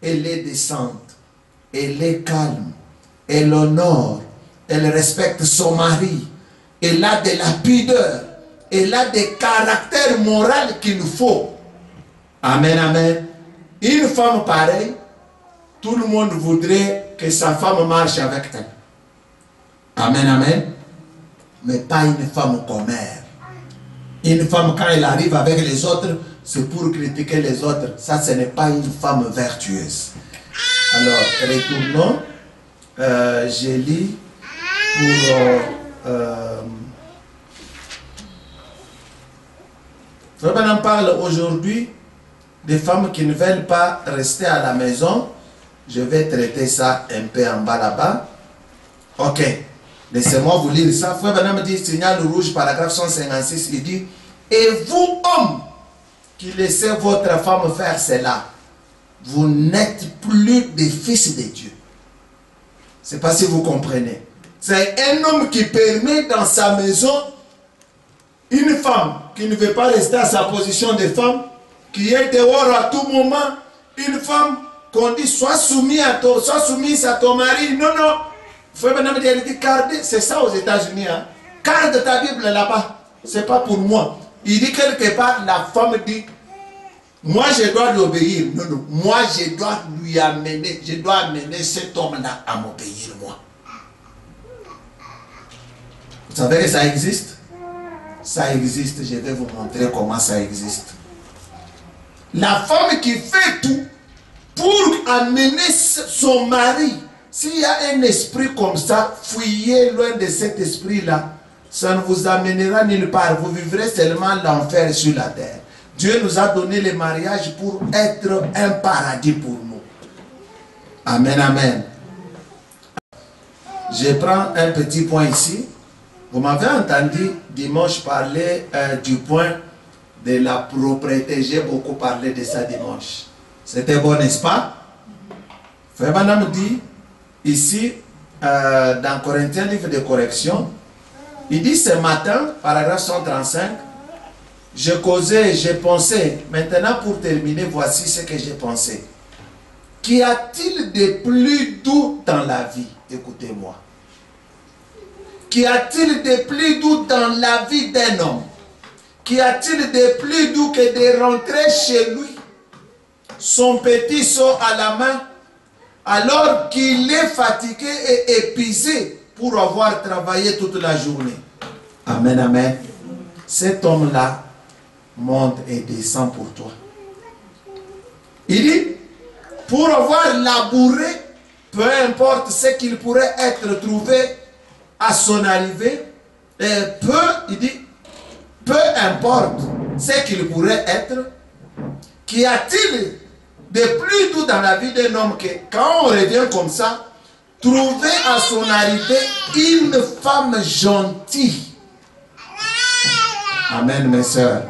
Elle est décente, elle est calme, elle honore, elle respecte son mari, elle a de la pudeur, elle a des caractères moraux qu'il nous faut. Amen, amen. Une femme pareille, tout le monde voudrait que sa femme marche avec elle. Amen, amen. Mais pas une femme commère. Une femme, quand elle arrive avec les autres, c'est pour critiquer les autres. Ça, ce n'est pas une femme vertueuse. Alors, retournons. Je lis pour... Frère Branham parle aujourd'hui des femmes qui ne veulent pas rester à la maison. Je vais traiter ça un peu en bas là-bas. Ok. Laissez-moi vous lire ça. Frère Branham dit, signal rouge, paragraphe 156, il dit, et vous, hommes, qui laissez votre femme faire cela, vous n'êtes plus des fils de Dieu. Je ne sais pas si vous comprenez. C'est un homme qui permet dans sa maison une femme qui ne veut pas rester à sa position de femme, qui est dehors à tout moment, une femme qu'on dit sois soumise à ton mari. Non, non. Frère Branham dit, c'est ça aux États-Unis. Hein. Garde ta Bible là-bas. Ce n'est pas pour moi. Il dit quelque part, la femme dit, moi je dois lui obéir. Non, non. Moi je dois lui amener, je dois amener cet homme-là à m'obéir, moi. Vous savez que ça existe? Ça existe. Je vais vous montrer comment ça existe. La femme qui fait tout pour amener son mari. S'il y a un esprit comme ça, fuyez loin de cet esprit-là. Ça ne vous amènera nulle part. Vous vivrez seulement l'enfer sur la terre. Dieu nous a donné le mariage pour être un paradis pour nous. Amen, amen. Je prends un petit point ici. Vous m'avez entendu dimanche parler du point de la propriété. J'ai beaucoup parlé de ça dimanche. C'était bon, n'est-ce pas? Frère Branham dit ici, dans Corinthiens, livre de correction, il dit ce matin, paragraphe 135, je causais, j'ai pensé, maintenant pour terminer, voici ce que j'ai pensé. Qu'y a-t-il de plus doux dans la vie? Écoutez-moi. Qu'y a-t-il de plus doux dans la vie d'un homme? Qu'y a-t-il de plus doux que de rentrer chez lui, son petit seau à la main, alors qu'il est fatigué et épuisé pour avoir travaillé toute la journée? Amen, amen. Cet homme-là monte et descend pour toi. Il dit, pour avoir labouré, peu importe ce qu'il pourrait être trouvé à son arrivée, il dit, peu importe ce qu'il pourrait être, qu'y a-t-il de plus doux dans la vie d'un homme que quand on revient comme ça, trouver à son arrivée une femme gentille. Amen, mes soeurs.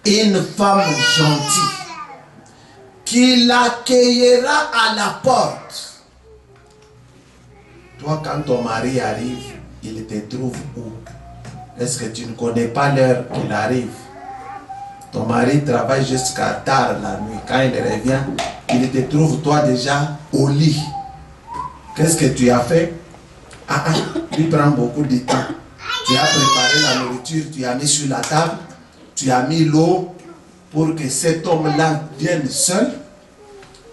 Une femme gentille qui l'accueillera à la porte. Toi, quand ton mari arrive, il te trouve où? Est-ce que tu ne connais pas l'heure qu'il arrive? Ton mari travaille jusqu'à tard la nuit. Quand il revient, il te trouve toi déjà au lit. Qu'est-ce que tu as fait? Il prend beaucoup de temps. Tu as préparé la nourriture, tu as mis sur la table, tu as mis l'eau pour que cet homme-là vienne seul,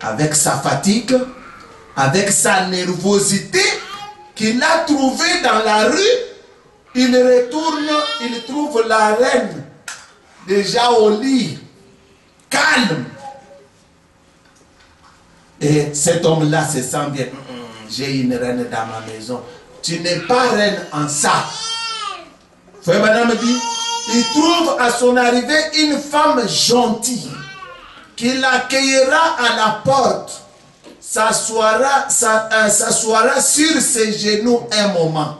avec sa fatigue, avec sa nervosité qu'il a trouvée dans la rue. Il retourne, il trouve la reine déjà au lit, calme. Et cet homme-là se sent bien. J'ai une reine dans ma maison. Tu n'es pas reine en ça. Frère Branham dit, il trouve à son arrivée une femme gentille qui l'accueillera à la porte, s'assoira sur ses genoux un moment,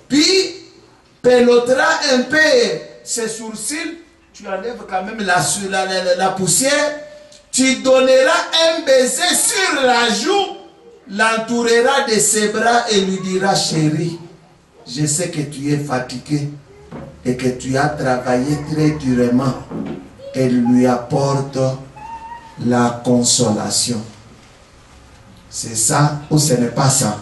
puis pelotera un peu ses sourcils, tu enlèves quand même la poussière, tu donneras un baiser sur la joue, l'entourera de ses bras et lui dira, chérie, je sais que tu es fatigué et que tu as travaillé très durement. Elle lui apporte la consolation. C'est ça ou ce n'est pas ça?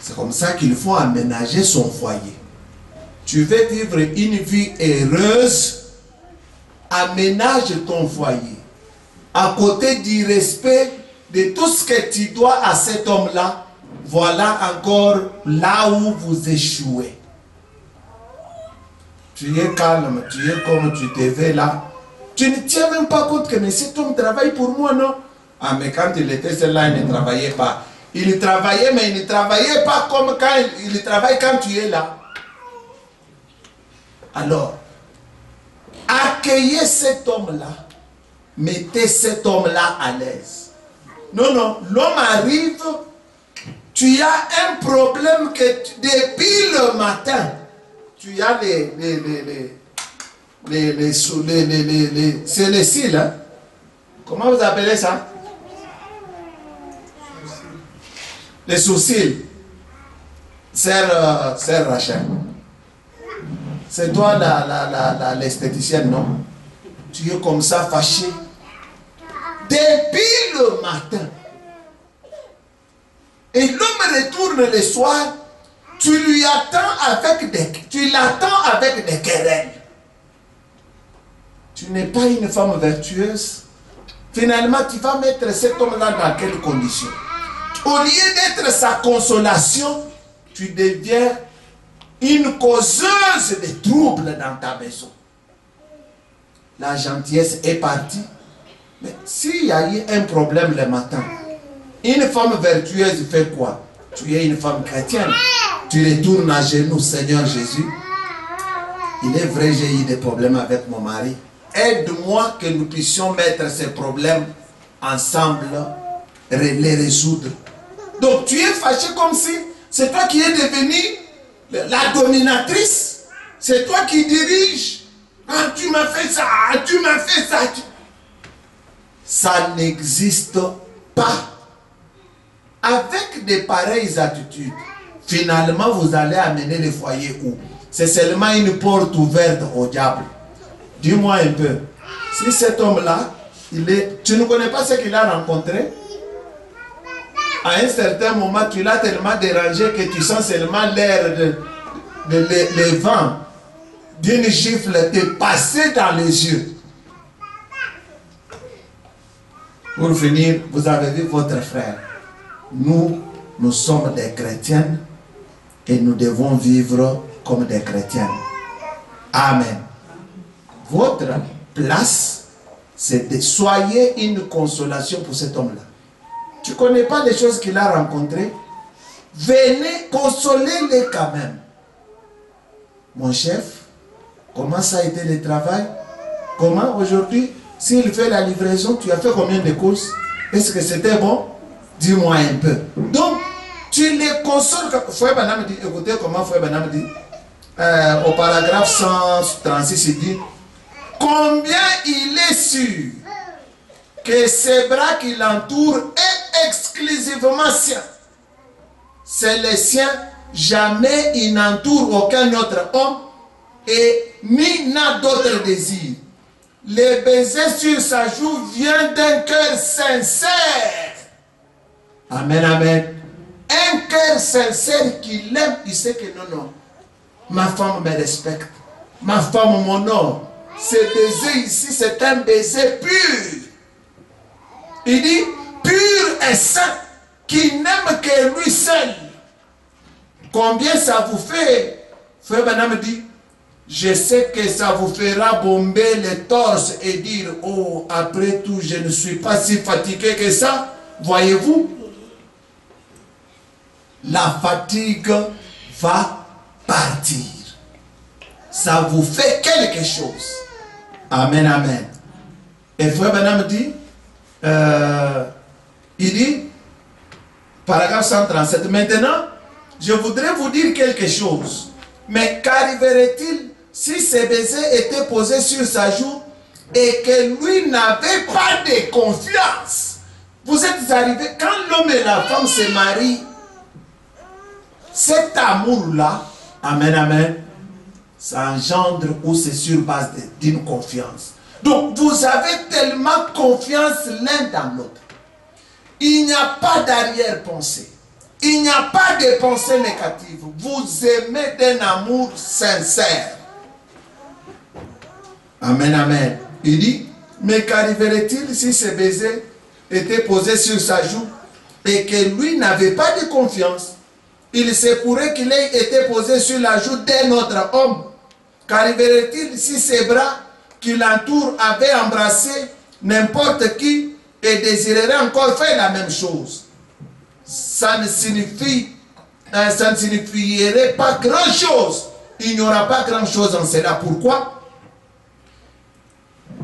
C'est comme ça qu'il faut aménager son foyer. Tu veux vivre une vie heureuse, aménage ton foyer. À côté du respect de tout ce que tu dois à cet homme-là, voilà encore là où vous échouez. Tu es calme, tu es comme tu te veux là. Tu ne tiens même pas compte que mais cet homme travaille pour moi, non? Ah, mais quand il était là, il ne travaillait pas. Il travaillait, mais il ne travaillait pas comme quand il travaille quand tu es là. Alors, accueillez cet homme-là. Mettez cet homme-là à l'aise. Non, non, l'homme arrive, tu as un problème que depuis le matin, tu as c'est les cils, hein? Comment vous appelez ça? Les sourcils. Sœur Rachel. C'est toi l'esthéticienne, non? Tu es comme ça fâché. Depuis le matin. Et l'homme retourne le soir. Tu l'attends avec des querelles. Tu n'es pas une femme vertueuse. Finalement, tu vas mettre cet homme-là dans quelles conditions? Au lieu d'être sa consolation, tu deviens une causeuse de troubles dans ta maison. La gentillesse est partie. Mais s'il y a eu un problème le matin, une femme vertueuse fait quoi? Tu es une femme chrétienne. Tu retournes à genoux, Seigneur Jésus. Il est vrai, j'ai eu des problèmes avec mon mari. Aide-moi que nous puissions mettre ces problèmes ensemble, les résoudre. Donc tu es fâché comme si c'est toi qui es devenue la dominatrice. C'est toi qui dirige. Ah, tu m'as fait ça, tu m'as fait ça. Ça n'existe pas. Avec de pareilles attitudes, finalement vous allez amener le foyer où? C'est seulement une porte ouverte au diable. Dis-moi un peu. Si cet homme-là, tu ne connais pas ce qu'il a rencontré? À un certain moment, tu l'as tellement dérangé que tu sens seulement l'air le vent d'une gifle te passer dans les yeux. Pour finir, vous avez vu votre frère. Nous sommes des chrétiennes et nous devons vivre comme des chrétiennes. Amen. Votre place, c'est de soyez une consolation pour cet homme-là. Tu ne connais pas les choses qu'il a rencontrées? Venez, consolez-les quand même. Mon chef, comment ça a été le travail? Comment aujourd'hui, s'il fait la livraison, tu as fait combien de courses? Est-ce que c'était bon? Dis-moi un peu. Donc, tu les consoles. Fouet Banam dit, écoutez comment Fouet Banam dit, au paragraphe 136, il dit, combien il est sûr que ces bras qui l'entourent est exclusivement sien. C'est le sien, jamais il n'entoure aucun autre homme et ni n'a d'autre désir. Le baiser sur sa joue vient d'un cœur sincère. Amen, amen. Un cœur sincère qui l'aime, il sait que non, ma femme me respecte. Ma femme m'honore. Ce baiser ici, c'est un baiser pur. Il dit, pur et saint, qui n'aime que lui seul. Combien ça vous fait? Frère Banam dit, je sais que ça vous fera bomber le torse et dire, oh, après tout, je ne suis pas si fatigué que ça. Voyez-vous? La fatigue va partir. Ça vous fait quelque chose. Amen, amen. Et Frère Banam dit, il dit, paragraphe 137, maintenant, je voudrais vous dire quelque chose. Mais qu'arriverait-il si ces baisers étaient posés sur sa joue et que lui n'avait pas de confiance? Vous êtes arrivés, quand l'homme et la femme se marient, cet amour-là, amen, amen, ça engendre ou c'est sur base d'une confiance. Donc, vous avez tellement confiance l'un dans l'autre. Il n'y a pas d'arrière-pensée. Il n'y a pas de pensée négative. Vous aimez d'un amour sincère. Amen, amen. Il dit, mais qu'arriverait-il si ce baiser était posé sur sa joue et que lui n'avait pas de confiance? Il se pourrait qu'il ait été posé sur la joue d'un autre homme. Qu'arriverait-il si ses bras qui l'entourent avaient embrassé n'importe qui et désirerait encore faire la même chose? Ça ne signifierait pas grand-chose. Il n'y aura pas grand-chose en cela. Pourquoi?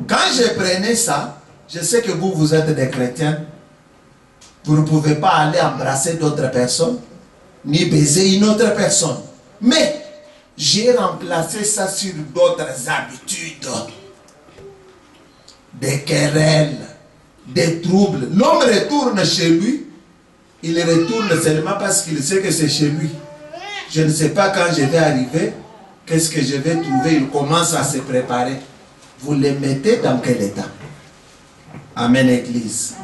Quand je prenais ça, je sais que vous êtes des chrétiens. Vous ne pouvez pas aller embrasser d'autres personnes, ni baiser une autre personne. Mais j'ai remplacé ça sur d'autres habitudes. Des querelles, des troubles. L'homme retourne chez lui. Il retourne seulement parce qu'il sait que c'est chez lui. Je ne sais pas quand je vais arriver, qu'est-ce que je vais trouver. Il commence à se préparer. Vous les mettez dans quel état? Amen, Église.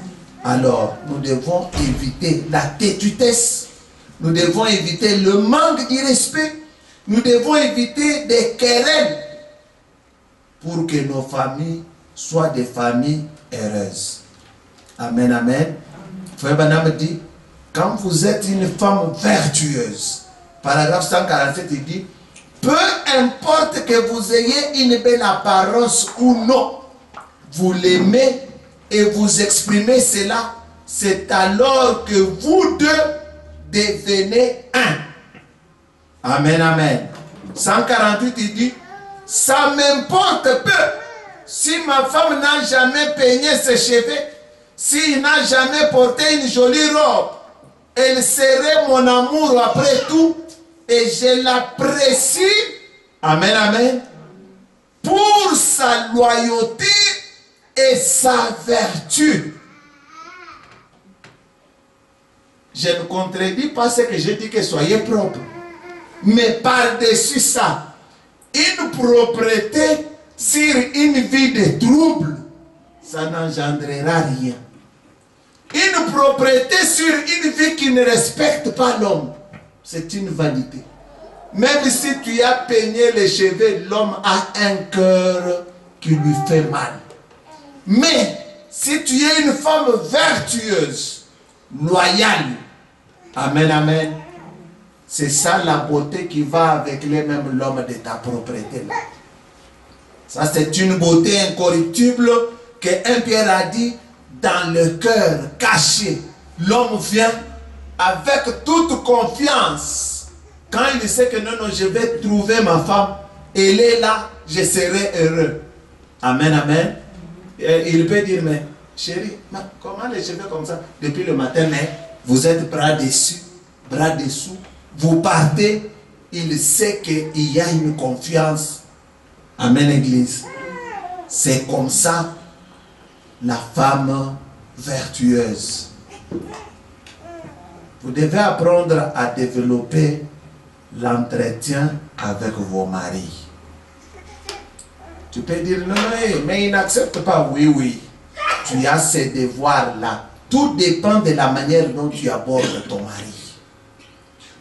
Alors, nous devons éviter la têtutesse. Nous devons éviter le manque de respect. Nous devons éviter des querelles pour que nos familles soient des familles heureuses. Amen, amen. Frère Branham dit, quand vous êtes une femme vertueuse, paragraphe 147, il dit, peu importe que vous ayez une belle apparence ou non, vous l'aimez et vous exprimez cela, c'est alors que vous deux devenez un. Amen, amen. 148, il dit, ça m'importe peu si ma femme n'a jamais peigné ses cheveux, s'il n'a jamais porté une jolie robe, elle serait mon amour après tout et je l'apprécie, amen, amen, pour sa loyauté et sa vertu. Je ne contredis pas ce que je dis, que soyez propres. Mais par-dessus ça, une propreté sur une vie de trouble, ça n'engendrera rien. Une propreté sur une vie qui ne respecte pas l'homme, c'est une vanité. Même si tu as peigné les cheveux, l'homme a un cœur qui lui fait mal. Mais si tu es une femme vertueuse, loyale, amen, amen, c'est ça la beauté qui va avec les mêmes l'homme de ta propriété là. Ça c'est une beauté incorruptible que un Pierre a dit, dans le cœur caché. L'homme vient avec toute confiance. Quand il sait que non, je vais trouver ma femme, elle est là, je serai heureux. Amen, amen. Et il peut dire, mais chérie, comment les cheveux comme ça depuis le matin, mais vous êtes bras dessus, bras dessous, vous partez, il sait qu'il y a une confiance. Amen, Église. C'est comme ça la femme vertueuse. Vous devez apprendre à développer l'entretien avec vos maris. Tu peux dire non, mais il n'accepte pas. Oui, oui. Tu as ces devoirs-là. Tout dépend de la manière dont tu abordes ton mari.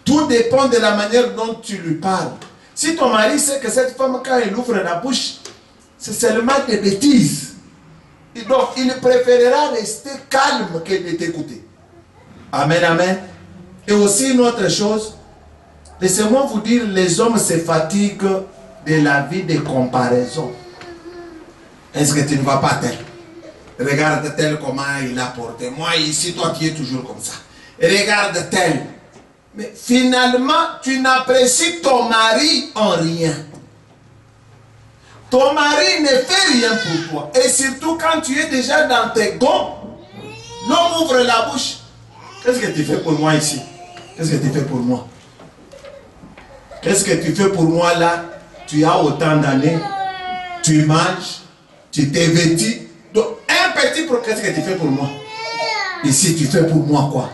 Tout dépend de la manière dont tu lui parles. Si ton mari sait que cette femme, quand elle ouvre la bouche, c'est seulement des bêtises. Et donc, il préférera rester calme que de t'écouter. Amen, amen. Et aussi une autre chose, laissez-moi vous dire, les hommes se fatiguent de la vie de comparaison. Est-ce que tu ne vas pas tel? Regarde tel comment il a porté. Moi ici, toi tu es toujours comme ça. Regarde tel. Mais finalement, tu n'apprécies ton mari en rien. Ton mari ne fait rien pour toi. Et surtout quand tu es déjà dans tes gonds, l'homme ouvre la bouche. Qu'est-ce que tu fais pour moi ici? Qu'est-ce que tu fais pour moi? Qu'est-ce que tu fais pour moi là? Tu as autant d'années, tu manges, tu t'es vêtu. Donc, un petit peu, qu'est-ce que tu fais pour moi? Ici, tu fais pour moi quoi?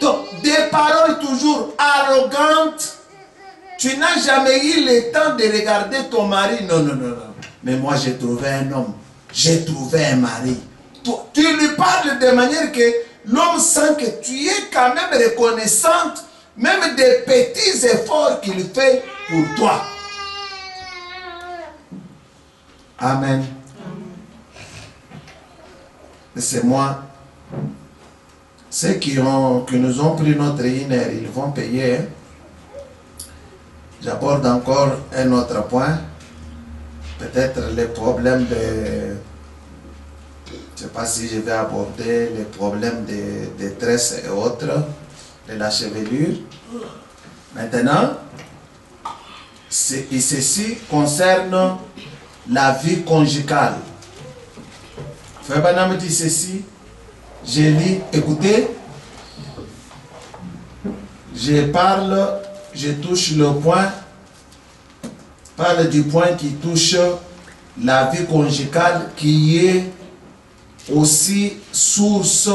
Donc, des paroles toujours arrogantes. Tu n'as jamais eu le temps de regarder ton mari. Non, non, non, non. Mais moi, j'ai trouvé un homme. J'ai trouvé un mari. Tu lui parles de manière que l'homme sent que tu es quand même reconnaissante, même des petits efforts qu'il fait pour toi. Amen. C'est moi. Ceux qui nous ont pris notre INR, ils vont payer. J'aborde encore un autre point. Peut-être les problèmes de... Je ne sais pas si je vais aborder les problèmes de tresses et autres, de la chevelure. Maintenant, ceci concerne la vie conjugale. Frère Branham dit ceci, je lis, écoutez, je touche le point, parle du point qui touche la vie conjugale, qui est aussi source,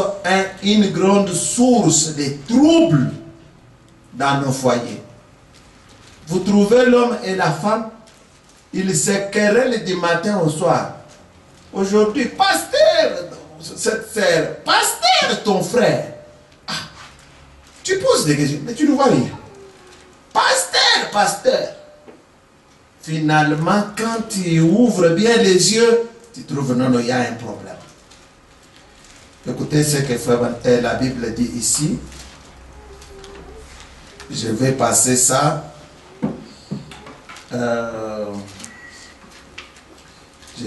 une grande source de troubles dans nos foyers. Vous trouvez l'homme et la femme, ils se querellent du matin au soir. Aujourd'hui, pasteur, cette sœur, pasteur, ton frère. Ah, tu poses des questions, mais tu ne vois rien. Pasteur, pasteur. Finalement, quand tu ouvres bien les yeux, tu trouves non, il y a un problème. Écoutez ce que la Bible dit ici. Je vais passer ça. Je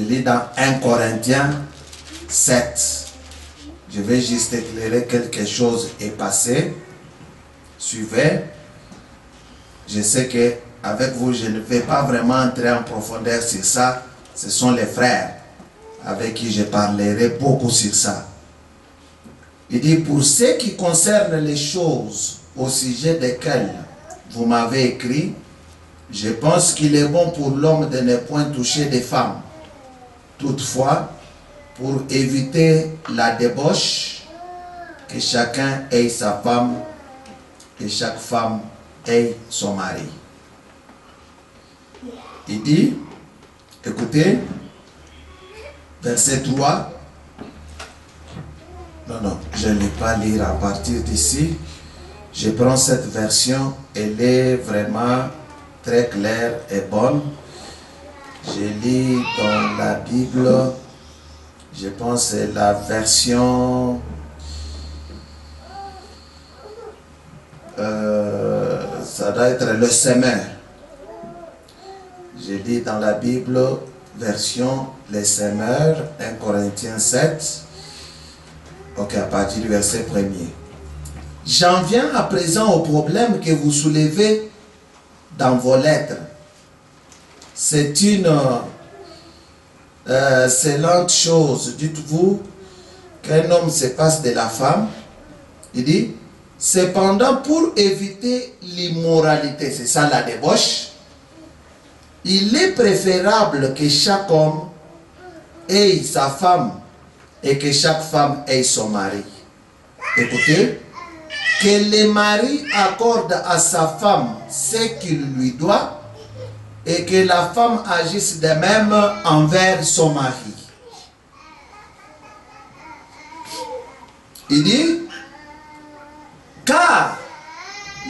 lis dans 1 Corinthiens 7. Je vais juste éclairer quelque chose est passé. Suivez. Je sais que avec vous, je ne vais pas vraiment entrer en profondeur sur ça. Ce sont les frères avec qui je parlerai beaucoup sur ça. Il dit, pour ce qui concerne les choses au sujet desquelles vous m'avez écrit, je pense qu'il est bon pour l'homme de ne point toucher des femmes. Toutefois, pour éviter la débauche, que chacun ait sa femme, que chaque femme ait son mari. Il dit, écoutez, verset 3, non, je ne vais pas lire à partir d'ici. Je prends cette version, elle est vraiment très claire et bonne. Je lis dans la Bible, je pense que c'est la version, ça doit être le semeur. Je lis dans la Bible, version les semeurs, 1 Corinthiens 7. Ok, à partir du verset 1er. J'en viens à présent au problème que vous soulevez dans vos lettres. C'est une excellente chose. Dites-vous qu'un homme se passe de la femme. Il dit, cependant, pour éviter l'immoralité, c'est ça la débauche, il est préférable que chaque homme ait sa femme et que chaque femme ait son mari. Écoutez, que le mari accorde à sa femme ce qu'il lui doit et que la femme agisse de même envers son mari. Il dit, car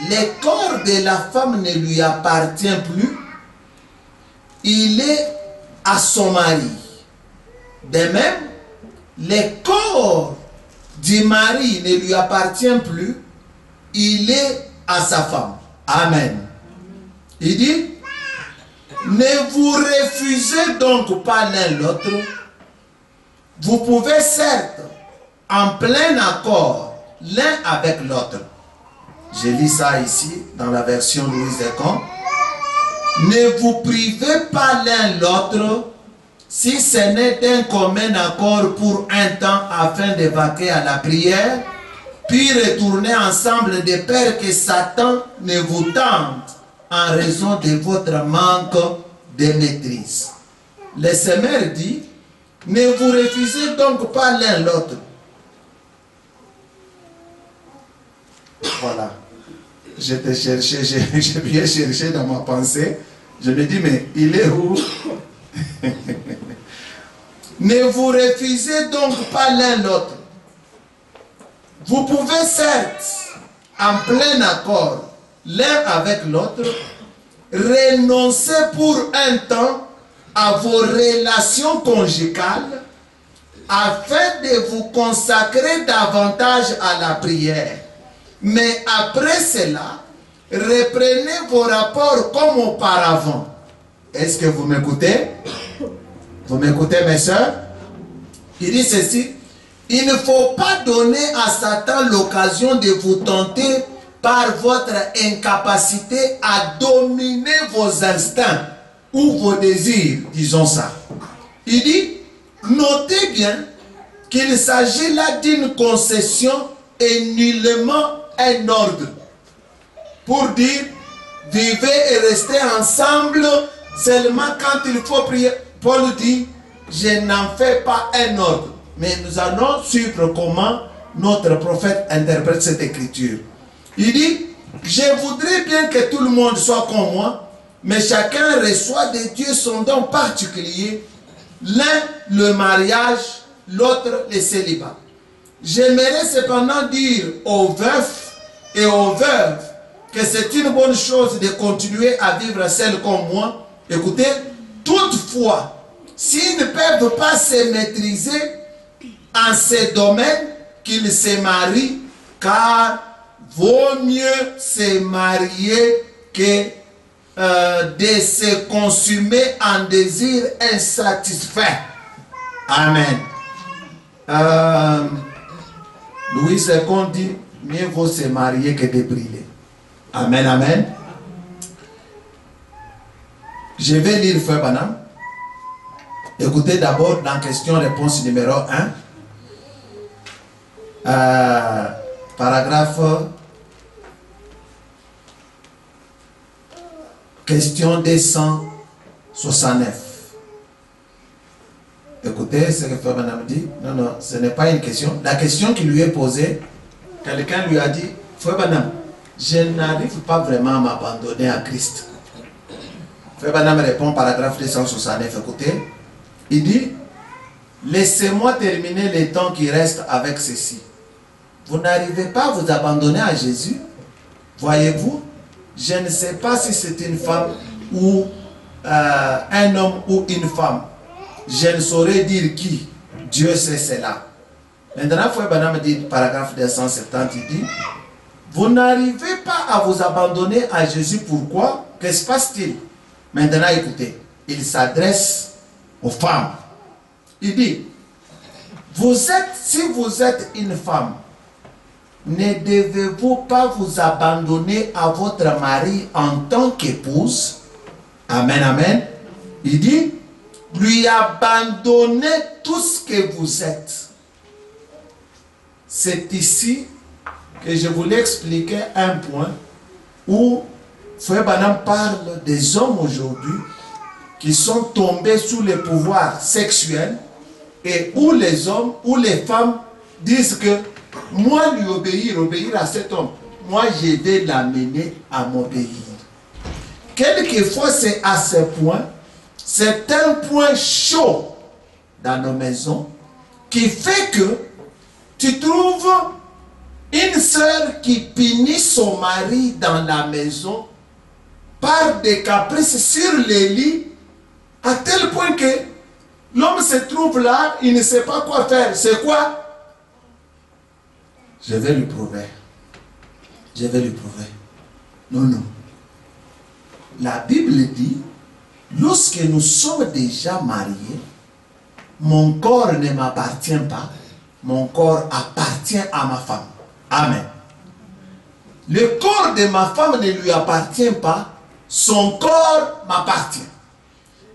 le corps de la femme ne lui appartient plus, il est à son mari. De même, le corps du mari ne lui appartient plus, il est à sa femme. Amen. Il dit, ne vous refusez donc pas l'un l'autre. Vous pouvez certes, en plein accord, l'un avec l'autre. Je lis ça ici, dans la version Louise Descamps. Ne vous privez pas l'un l'autre, si ce n'est d'un commun accord pour un temps afin de vaquer à la prière, puis retourner ensemble de peur que Satan ne vous tente en raison de votre manque de maîtrise. Le Seigneur dit, ne vous refusez donc pas l'un l'autre. Voilà. Je te cherchais, j'ai bien cherché dans ma pensée. Je me dis, mais il est où? Ne vous refusez donc pas l'un l'autre. Vous pouvez certes, en plein accord, l'un avec l'autre, renoncer pour un temps à vos relations conjugales afin de vous consacrer davantage à la prière. Mais après cela, reprenez vos rapports comme auparavant. Est-ce que vous m'écoutez? Vous m'écoutez, mes soeurs? Il dit ceci, il ne faut pas donner à Satan l'occasion de vous tenter par votre incapacité à dominer vos instincts ou vos désirs, disons ça. Il dit, notez bien qu'il s'agit là d'une concession et nullement un ordre. pour dire vivez et restez ensemble seulement quand il faut prier. Paul dit, je n'en fais pas un ordre. Mais nous allons suivre comment notre prophète interprète cette écriture. Il dit, je voudrais bien que tout le monde soit comme moi, mais chacun reçoit de Dieu son don particulier. L'un le mariage, l'autre le célibat. J'aimerais cependant dire aux veufs et aux veuves que c'est une bonne chose de continuer à vivre seul comme moi. Écoutez, toutefois, s'ils ne peuvent pas se maîtriser en ces domaines, qu'ils se marient, car vaut mieux se marier que de se consumer en désir insatisfait. Amen. Louis II dit, mieux vaut se marier que de brûler. Amen, amen. Je vais lire Frère Branham. Écoutez d'abord dans question-réponse numéro 1. Paragraphe question 269. Écoutez ce que Frère Branham dit. Non, ce n'est pas une question. La question qui lui est posée, quelqu'un lui a dit, Frère Branham, je n'arrive pas vraiment à m'abandonner à Christ. Frère Branham répond, paragraphe 269, écoutez. Il dit, laissez-moi terminer le temps qui reste avec ceci. Vous n'arrivez pas à vous abandonner à Jésus. Voyez-vous, je ne sais pas si c'est une femme ou un homme ou une femme. Je ne saurais dire qui. Dieu sait cela. Maintenant, Frère Branham dit, paragraphe 270, il dit, vous n'arrivez pas à vous abandonner à Jésus. Pourquoi? Que se passe-t-il? Maintenant, écoutez, il s'adresse aux femmes. Il dit, si vous êtes une femme, ne devez-vous pas vous abandonner à votre mari en tant qu'épouse? Amen, amen. Il dit, lui abandonnez tout ce que vous êtes. C'est ici que je voulais expliquer un point où Frère Branham parle des hommes aujourd'hui qui sont tombés sous le pouvoir sexuel et où les hommes ou les femmes disent que moi lui obéir à cet homme, moi je vais l'amener à m'obéir. Quelquefois c'est à ce point, c'est un point chaud dans nos maisons qui fait que tu trouves une sœur qui punit son mari dans la maison par des caprices sur les lits, à tel point que l'homme se trouve là, il ne sait pas quoi faire. C'est quoi? Je vais lui prouver. Je vais lui prouver. Non. La Bible dit, lorsque nous sommes déjà mariés, mon corps ne m'appartient pas, mon corps appartient à ma femme. Amen. Le corps de ma femme ne lui appartient pas, son corps m'appartient.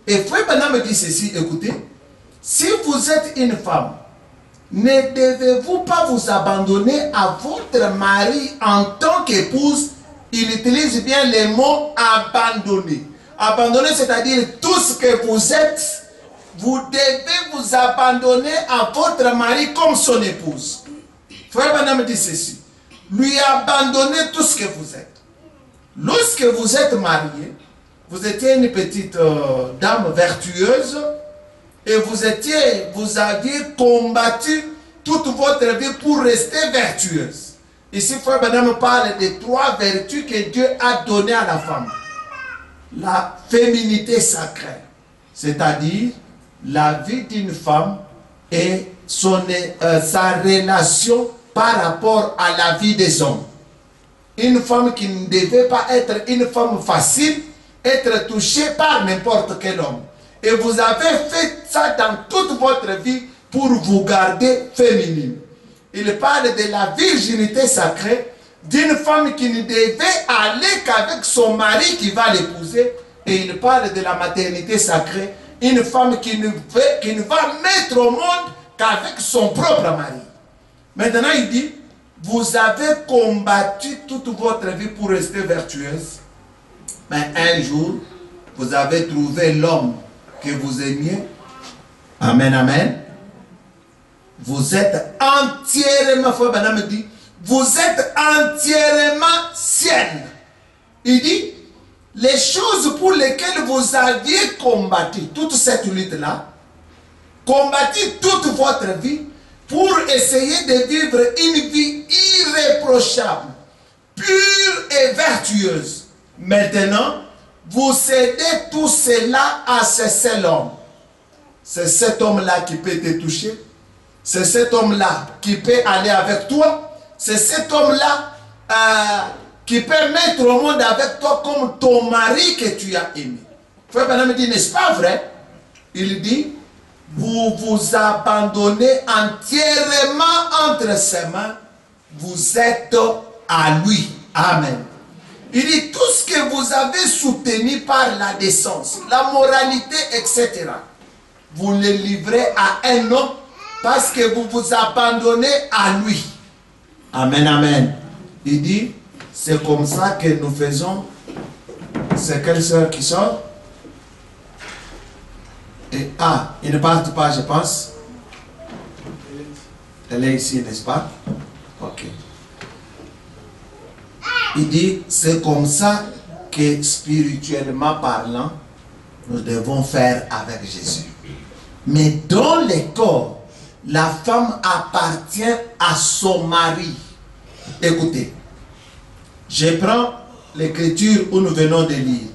Et Frère Branham me dit ceci, écoutez, si vous êtes une femme, ne devez-vous pas vous abandonner à votre mari en tant qu'épouse? Il utilise bien les mots abandonner. Abandonner, c'est-à-dire tout ce que vous êtes, vous devez vous abandonner à votre mari comme son épouse. Frère Branham dit ceci, lui abandonnez tout ce que vous êtes. Lorsque vous êtes marié, vous étiez une petite dame vertueuse et vous aviez combattu toute votre vie pour rester vertueuse. Ici, Frère Branham parle des 3 vertus que Dieu a données à la femme. La féminité sacrée, c'est-à-dire la vie d'une femme et sa relation par rapport à la vie des hommes. Une femme qui ne devait pas être une femme facile, être touchée par n'importe quel homme. Et vous avez fait ça dans toute votre vie pour vous garder féminine. Il parle de la virginité sacrée, d'une femme qui ne devait aller qu'avec son mari qui va l'épouser. Et il parle de la maternité sacrée, une femme qui ne va mettre au monde qu'avec son propre mari. Maintenant il dit, vous avez combattu toute votre vie pour rester vertueuse. Mais un jour, vous avez trouvé l'homme que vous aimiez. Amen, amen. Vous êtes entièrement, Frère Branham me dit, vous êtes entièrement sienne. Il dit, les choses pour lesquelles vous aviez combattu toute cette lutte-là, combattu toute votre vie pour essayer de vivre une vie irréprochable, pure et vertueuse. Maintenant, vous cédez tout cela à ce seul homme. C'est cet homme-là qui peut te toucher. C'est cet homme-là qui peut aller avec toi. C'est cet homme-là qui peut mettre au monde avec toi comme ton mari que tu as aimé. Frère Branham dit, n'est-ce pas vrai? Il dit, vous vous abandonnez entièrement entre ses mains. Vous êtes à lui. Amen. Il dit, tout ce que vous avez soutenu par la décence, la moralité, etc., vous le livrez à un homme parce que vous vous abandonnez à lui. Amen, amen. Il dit, c'est comme ça que nous faisons. C'est quelle sœur qui sort? Et, ils ne partent pas, je pense. Elle est ici, n'est-ce pas? Ok. Il dit, c'est comme ça que spirituellement parlant, nous devons faire avec Jésus. Mais dans le corps, la femme appartient à son mari. Écoutez, je prends l'écriture où nous venons de lire.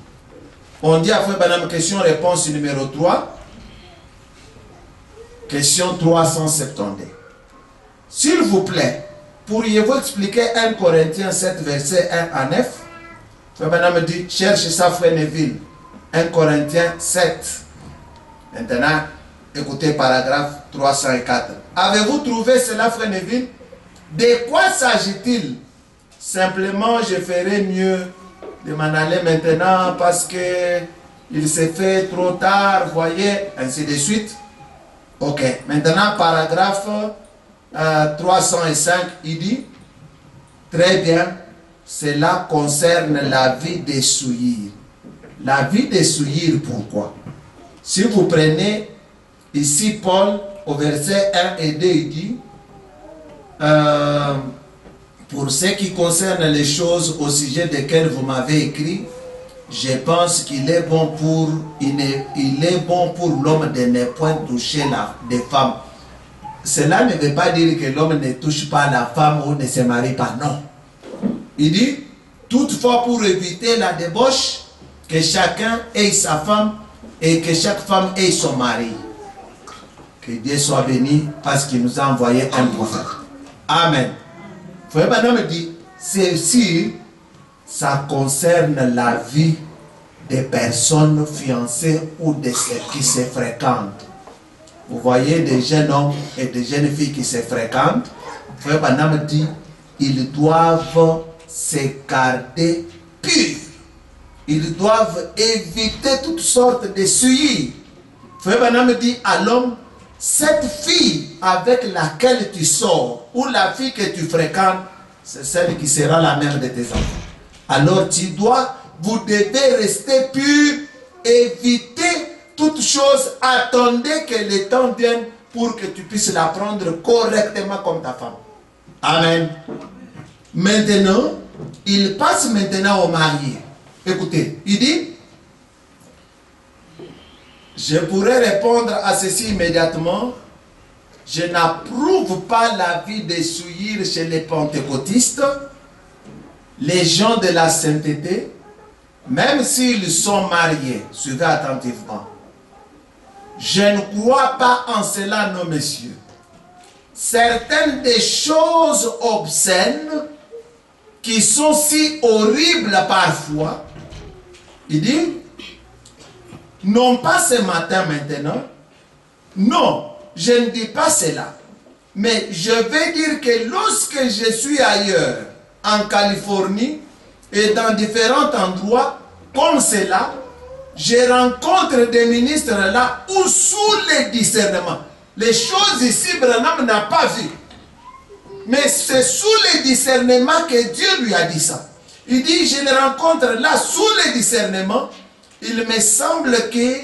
On dit à Frère Branham, question-réponse numéro 3. Question 370. S'il vous plaît, pourriez-vous expliquer 1 Corinthiens 7, verset 1 à 9? Frère Branham dit, cherche ça, Frère Neville. 1 Corinthiens 7. Maintenant, écoutez paragraphe 304. Avez-vous trouvé cela, Frère Neville? De quoi s'agit-il? Simplement, je ferais mieux de m'en aller maintenant parce que il s'est fait trop tard, voyez, ainsi de suite. Ok, maintenant, paragraphe 305, il dit, très bien, cela concerne la vie des souillures. La vie des souillures, pourquoi? Si vous prenez ici Paul, au verset 1 et 2, il dit, pour ce qui concerne les choses au sujet desquelles vous m'avez écrit, je pense qu'il est bon pour l'homme de ne point toucher des femmes. Cela ne veut pas dire que l'homme ne touche pas la femme ou ne se marie pas, non. Il dit, toutefois pour éviter la débauche, que chacun ait sa femme et que chaque femme ait son mari. Que Dieu soit béni parce qu'il nous a envoyé un prophète. Amen. Frère Branham dit, ceci, ça concerne la vie des personnes fiancées ou de ceux qui se fréquentent. Vous voyez des jeunes hommes et des jeunes filles qui se fréquentent. Frère Branham dit, ils doivent se garder purs. Ils doivent éviter toutes sortes de souillures. Frère Branham dit à l'homme, cette fille avec laquelle tu sors ou la fille que tu fréquentes, c'est celle qui sera la mère de tes enfants. Alors vous devez rester pur, éviter toutes choses, attendez que le temps vienne pour que tu puisses la prendre correctement comme ta femme. Amen. Maintenant, il passe maintenant au marié. Écoutez, il dit, je pourrais répondre à ceci immédiatement. Je n'approuve pas la vie des souillures chez les pentecôtistes, les gens de la sainteté, même s'ils sont mariés. Suivez attentivement. Je ne crois pas en cela, non, messieurs. Certaines des choses obscènes qui sont si horribles parfois, il dit, non pas ce matin maintenant, non, je ne dis pas cela, mais je vais dire que lorsque je suis ailleurs, en Californie et dans différents endroits comme cela, je rencontre des ministres là où sous le discernement, les choses ici, Branham n'a pas vu. Mais c'est sous le discernement que Dieu lui a dit ça. Il dit, je le rencontre là sous le discernement. Il me semble que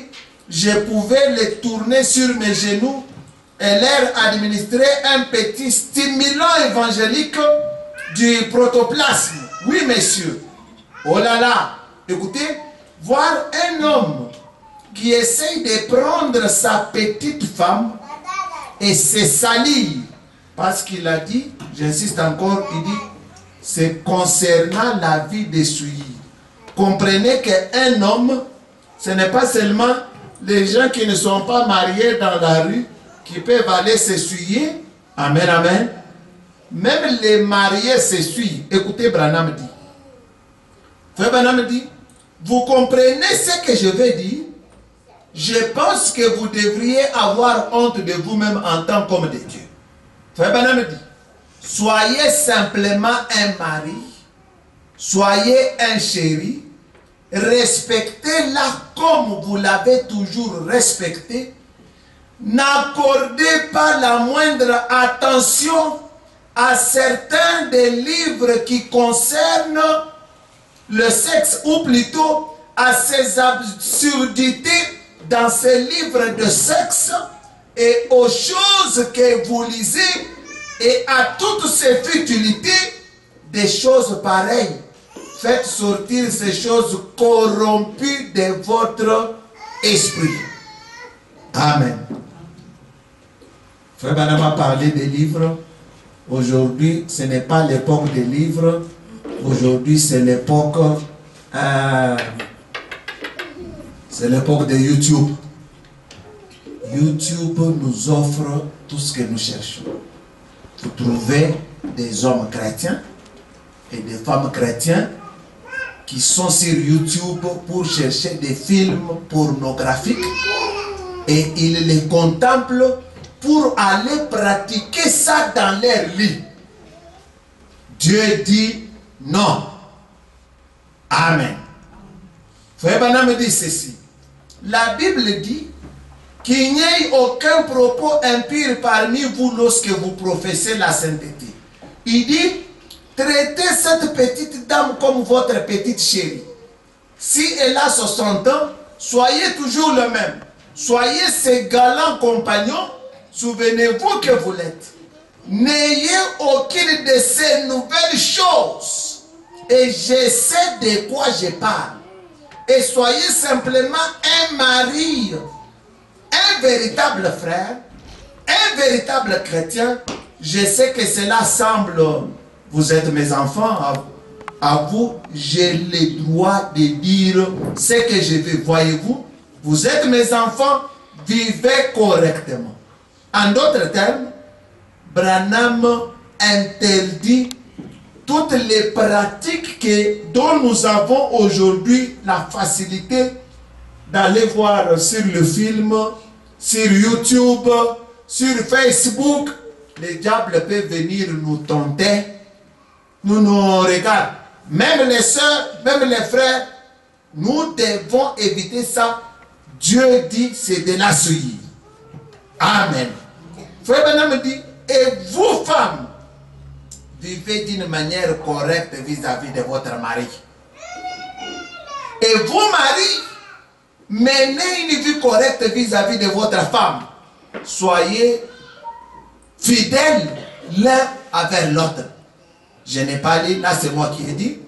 je pouvais les tourner sur mes genoux et leur administrer un petit stimulant évangélique du protoplasme. Oui, monsieur. Oh là là. Écoutez, voir un homme qui essaye de prendre sa petite femme et se salir. Parce qu'il a dit, j'insiste encore, il dit, c'est concernant la vie des souillés. Comprenez qu'un homme, ce n'est pas seulement les gens qui ne sont pas mariés dans la rue qui peuvent aller s'essuyer. Amen, amen. Même les mariés s'essuient. Écoutez, Branham dit. Frère Branham dit, vous comprenez ce que je veux dire? Je pense que vous devriez avoir honte de vous-même en tant qu'homme de Dieu. Frère Branham dit, soyez simplement un mari, soyez un chéri, respectez-la comme vous l'avez toujours respectée. N'accordez pas la moindre attention à certains des livres qui concernent le sexe, ou plutôt à ces absurdités dans ces livres de sexe et aux choses que vous lisez et à toutes ces futilités, des choses pareilles. Faites sortir ces choses corrompues de votre esprit. Amen. Frère Branham a parlé des livres. Aujourd'hui, ce n'est pas l'époque des livres. Aujourd'hui, c'est l'époque de YouTube. YouTube nous offre tout ce que nous cherchons. Vous trouvez des hommes chrétiens et des femmes chrétiennes qui sont sur YouTube pour chercher des films pornographiques et ils les contemplent pour aller pratiquer ça dans leur lit. Dieu dit non. Amen. Frère Branham dit ceci. La Bible dit qu'il n'y ait aucun propos impur parmi vous lorsque vous professez la sainteté. Il dit, traitez cette petite dame comme votre petite chérie. Si elle a 60 ans, soyez toujours le même. Soyez ses galants compagnons. Souvenez-vous que vous l'êtes. N'ayez aucune de ces nouvelles choses. Et je sais de quoi je parle. Et soyez simplement un mari, un véritable frère, un véritable chrétien. Je sais que cela semble, vous êtes mes enfants, à vous, j'ai le droit de dire ce que je veux. Voyez-vous, vous êtes mes enfants, vivez correctement. En d'autres termes, Branham interdit toutes les pratiques dont nous avons aujourd'hui la facilité d'aller voir sur le film, sur YouTube, sur Facebook. Les diables peuvent venir nous tenter, nous regardent. Même les sœurs, même les frères, nous devons éviter ça. Dieu dit c'est de la souillure. Amen. Frère Branham dit, et vous femmes, vivez d'une manière correcte vis-à-vis de votre mari. Et vous, mari, menez une vie correcte vis-à-vis de votre femme. Soyez fidèles l'un avec l'autre. Je n'ai pas dit, là c'est moi qui ai dit.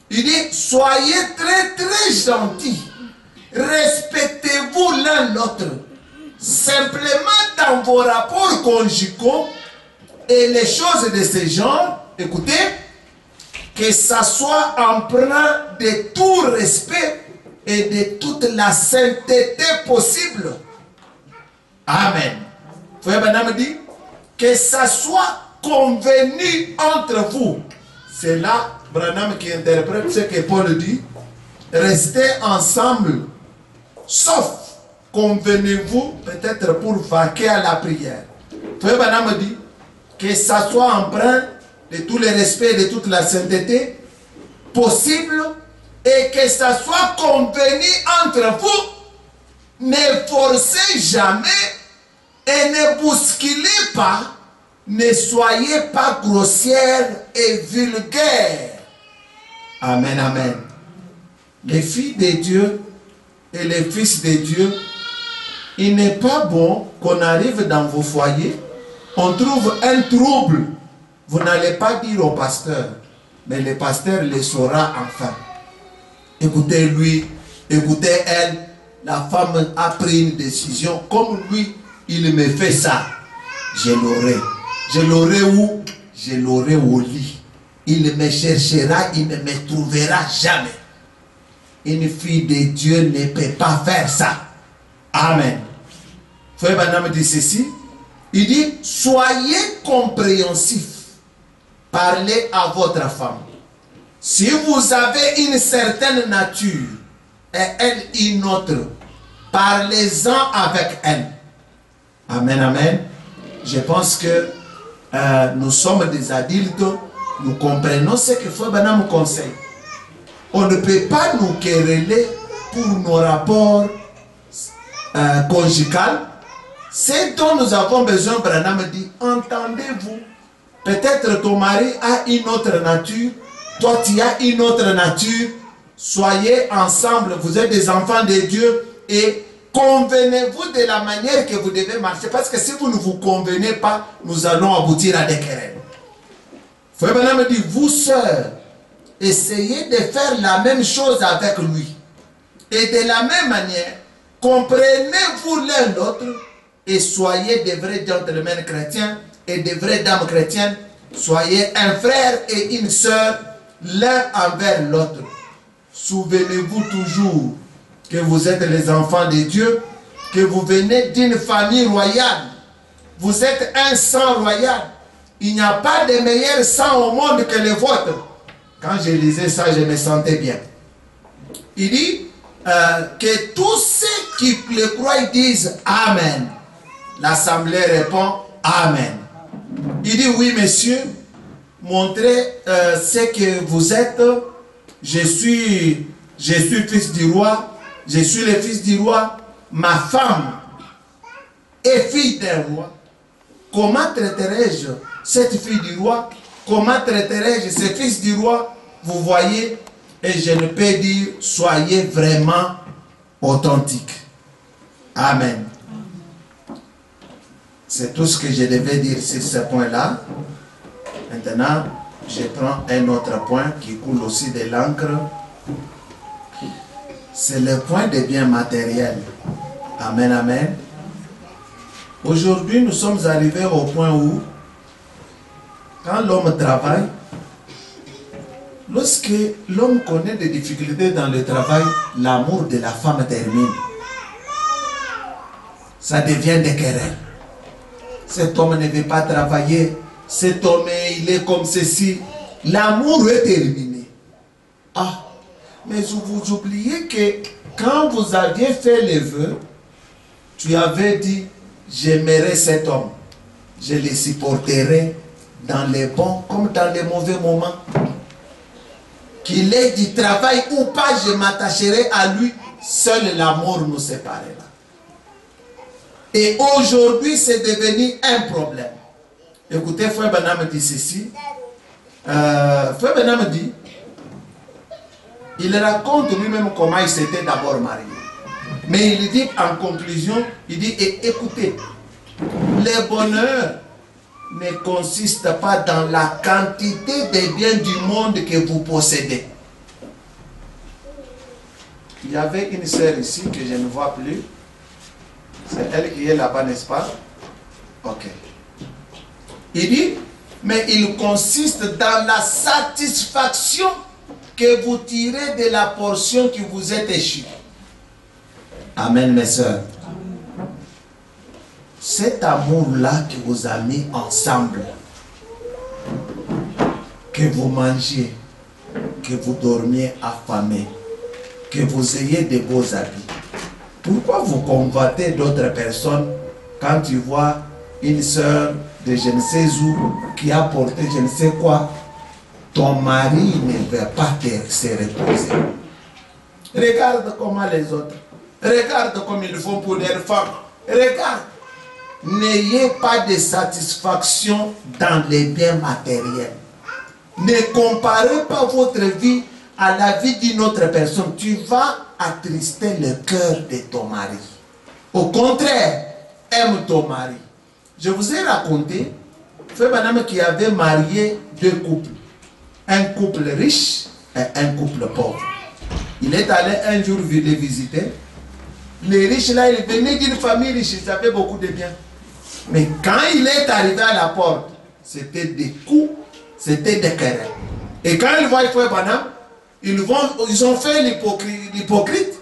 Il dit, soyez très très gentils. Respectez-vous l'un l'autre. Simplement dans vos rapports conjugaux et les choses de ce genre, écoutez, que ça soit empreint de tout respect et de toute la sainteté possible. Amen. Frère Branham dit que ça soit convenu entre vous. C'est là Branham qui interprète ce que Paul dit. Restez ensemble, sauf convenez-vous peut-être pour vaquer à la prière. Frère Branham dit que ça soit empreint de tout le respect, de toute la sainteté possible et que ça soit convenu entre vous. Ne forcez jamais et ne bousculez pas ne soyez pas grossières et vulgaires. Amen, amen. Les filles de Dieu et les fils de Dieu, il n'est pas bon qu'on arrive dans vos foyers, on trouve un trouble. Vous n'allez pas dire au pasteur, mais le pasteur le saura enfin. Écoutez lui, écoutez elle, la femme a pris une décision, comme lui, il me fait ça, je l'aurai. Je l'aurai où? Je l'aurai au lit. Il me cherchera, il ne me trouvera jamais. Une fille de Dieu ne peut pas faire ça. Amen. Frère Branham dit ceci. Il dit, soyez compréhensifs. Parlez à votre femme. Si vous avez une certaine nature et elle une autre, parlez-en avec elle. Amen, amen. Je pense que nous sommes des adultes, nous comprenons ce que Frère Branham conseille. On ne peut pas nous quereller pour nos rapports conjugaux. Ce dont nous avons besoin, Branham dit, entendez-vous. Peut-être ton mari a une autre nature, toi tu as une autre nature. Soyez ensemble, vous êtes des enfants de Dieu et convenez-vous de la manière que vous devez marcher. Parce que si vous ne vous convenez pas, nous allons aboutir à des querelles. Frère Branham dit, vous sœurs, essayez de faire la même chose avec lui. Et de la même manière, comprenez-vous l'un l'autre et soyez de vrais gentlemen chrétiens et de vraies dames chrétiennes. Soyez un frère et une sœur l'un envers l'autre. Souvenez-vous toujours que vous êtes les enfants de Dieu, que vous venez d'une famille royale. Vous êtes un sang royal. Il n'y a pas de meilleur sang au monde que le vôtre. Quand je lisais ça, je me sentais bien. Il dit que tous ceux qui le croient disent Amen. L'assemblée répond Amen. Il dit oui, monsieur, montrez ce que vous êtes. Je suis fils du roi. Je suis le fils du roi. Ma femme est fille d'un roi. Comment traiterai-je cette fille du roi? Comment traiterai-je ce fils du roi? Vous voyez, et je ne peux dire, soyez vraiment authentique. Amen. C'est tout ce que je devais dire sur ce point-là. Maintenant, je prends un autre point qui coule aussi de l'encre. C'est le point des biens matériels. Amen, amen. Aujourd'hui, nous sommes arrivés au point où, quand l'homme travaille, lorsque l'homme connaît des difficultés dans le travail, l'amour de la femme termine. Ça devient des querelles. Cet homme ne veut pas travailler. Cet homme, il est comme ceci. L'amour est terminé. Ah, mais vous oubliez que quand vous aviez fait les vœux, tu avais dit, j'aimerai cet homme. Je le supporterai dans les bons comme dans les mauvais moments. Qu'il ait du travail ou pas, je m'attacherai à lui. Seul l'amour nous séparera. Et aujourd'hui, c'est devenu un problème. Écoutez, Frère Branham dit ceci. Frère Branham dit, il raconte lui-même comment il s'était d'abord marié. Mais il dit en conclusion, il dit, écoutez, le bonheur ne consiste pas dans la quantité des biens du monde que vous possédez. Il y avait une sœur ici que je ne vois plus. C'est elle qui est là-bas, n'est-ce pas? Ok. Il dit, mais il consiste dans la satisfaction que vous tirez de la portion qui vous est échue. Amen, mes sœurs. Cet amour-là que vous avez mis ensemble, que vous mangiez, que vous dormiez affamés, que vous ayez de beaux habits. Pourquoi vous convoitez d'autres personnes quand tu vois une sœur de je ne sais où qui a porté je ne sais quoi? Ton mari ne veut pas se reposer. Regarde comment les autres. Regarde comme ils font pour leurs femmes. Regarde. n'ayez pas de satisfaction dans les biens matériels. Ne comparez pas votre vie à la vie d'une autre personne. Tu vas attrister le cœur de ton mari. Au contraire, aime ton mari. Je vous ai raconté, frère Branham qui avait marié deux couples. Un couple riche et un couple pauvre. Il est allé un jour les visiter. Les riches là, ils venaient d'une famille riche, ils avaient beaucoup de biens. Mais quand il est arrivé à la porte, c'était des coups, c'était des querelles. Et quand ils voient frère Branham, ils ont fait l'hypocrite.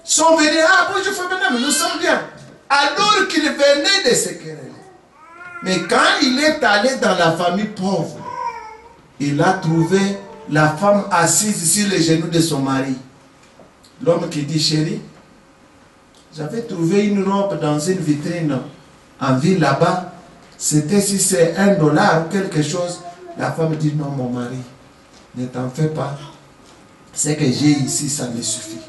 Ils sont venus, ah bonjour frère Branham, nous sommes bien. Alors qu'il venait de se quereller. Mais quand il est allé dans la famille pauvre, il a trouvé la femme assise sur les genoux de son mari. L'homme qui dit, chérie, j'avais trouvé une robe dans une vitrine en ville là-bas. C'était si c'est $1 ou quelque chose. La femme dit, non mon mari, ne t'en fais pas. Ce que j'ai ici, ça me suffit.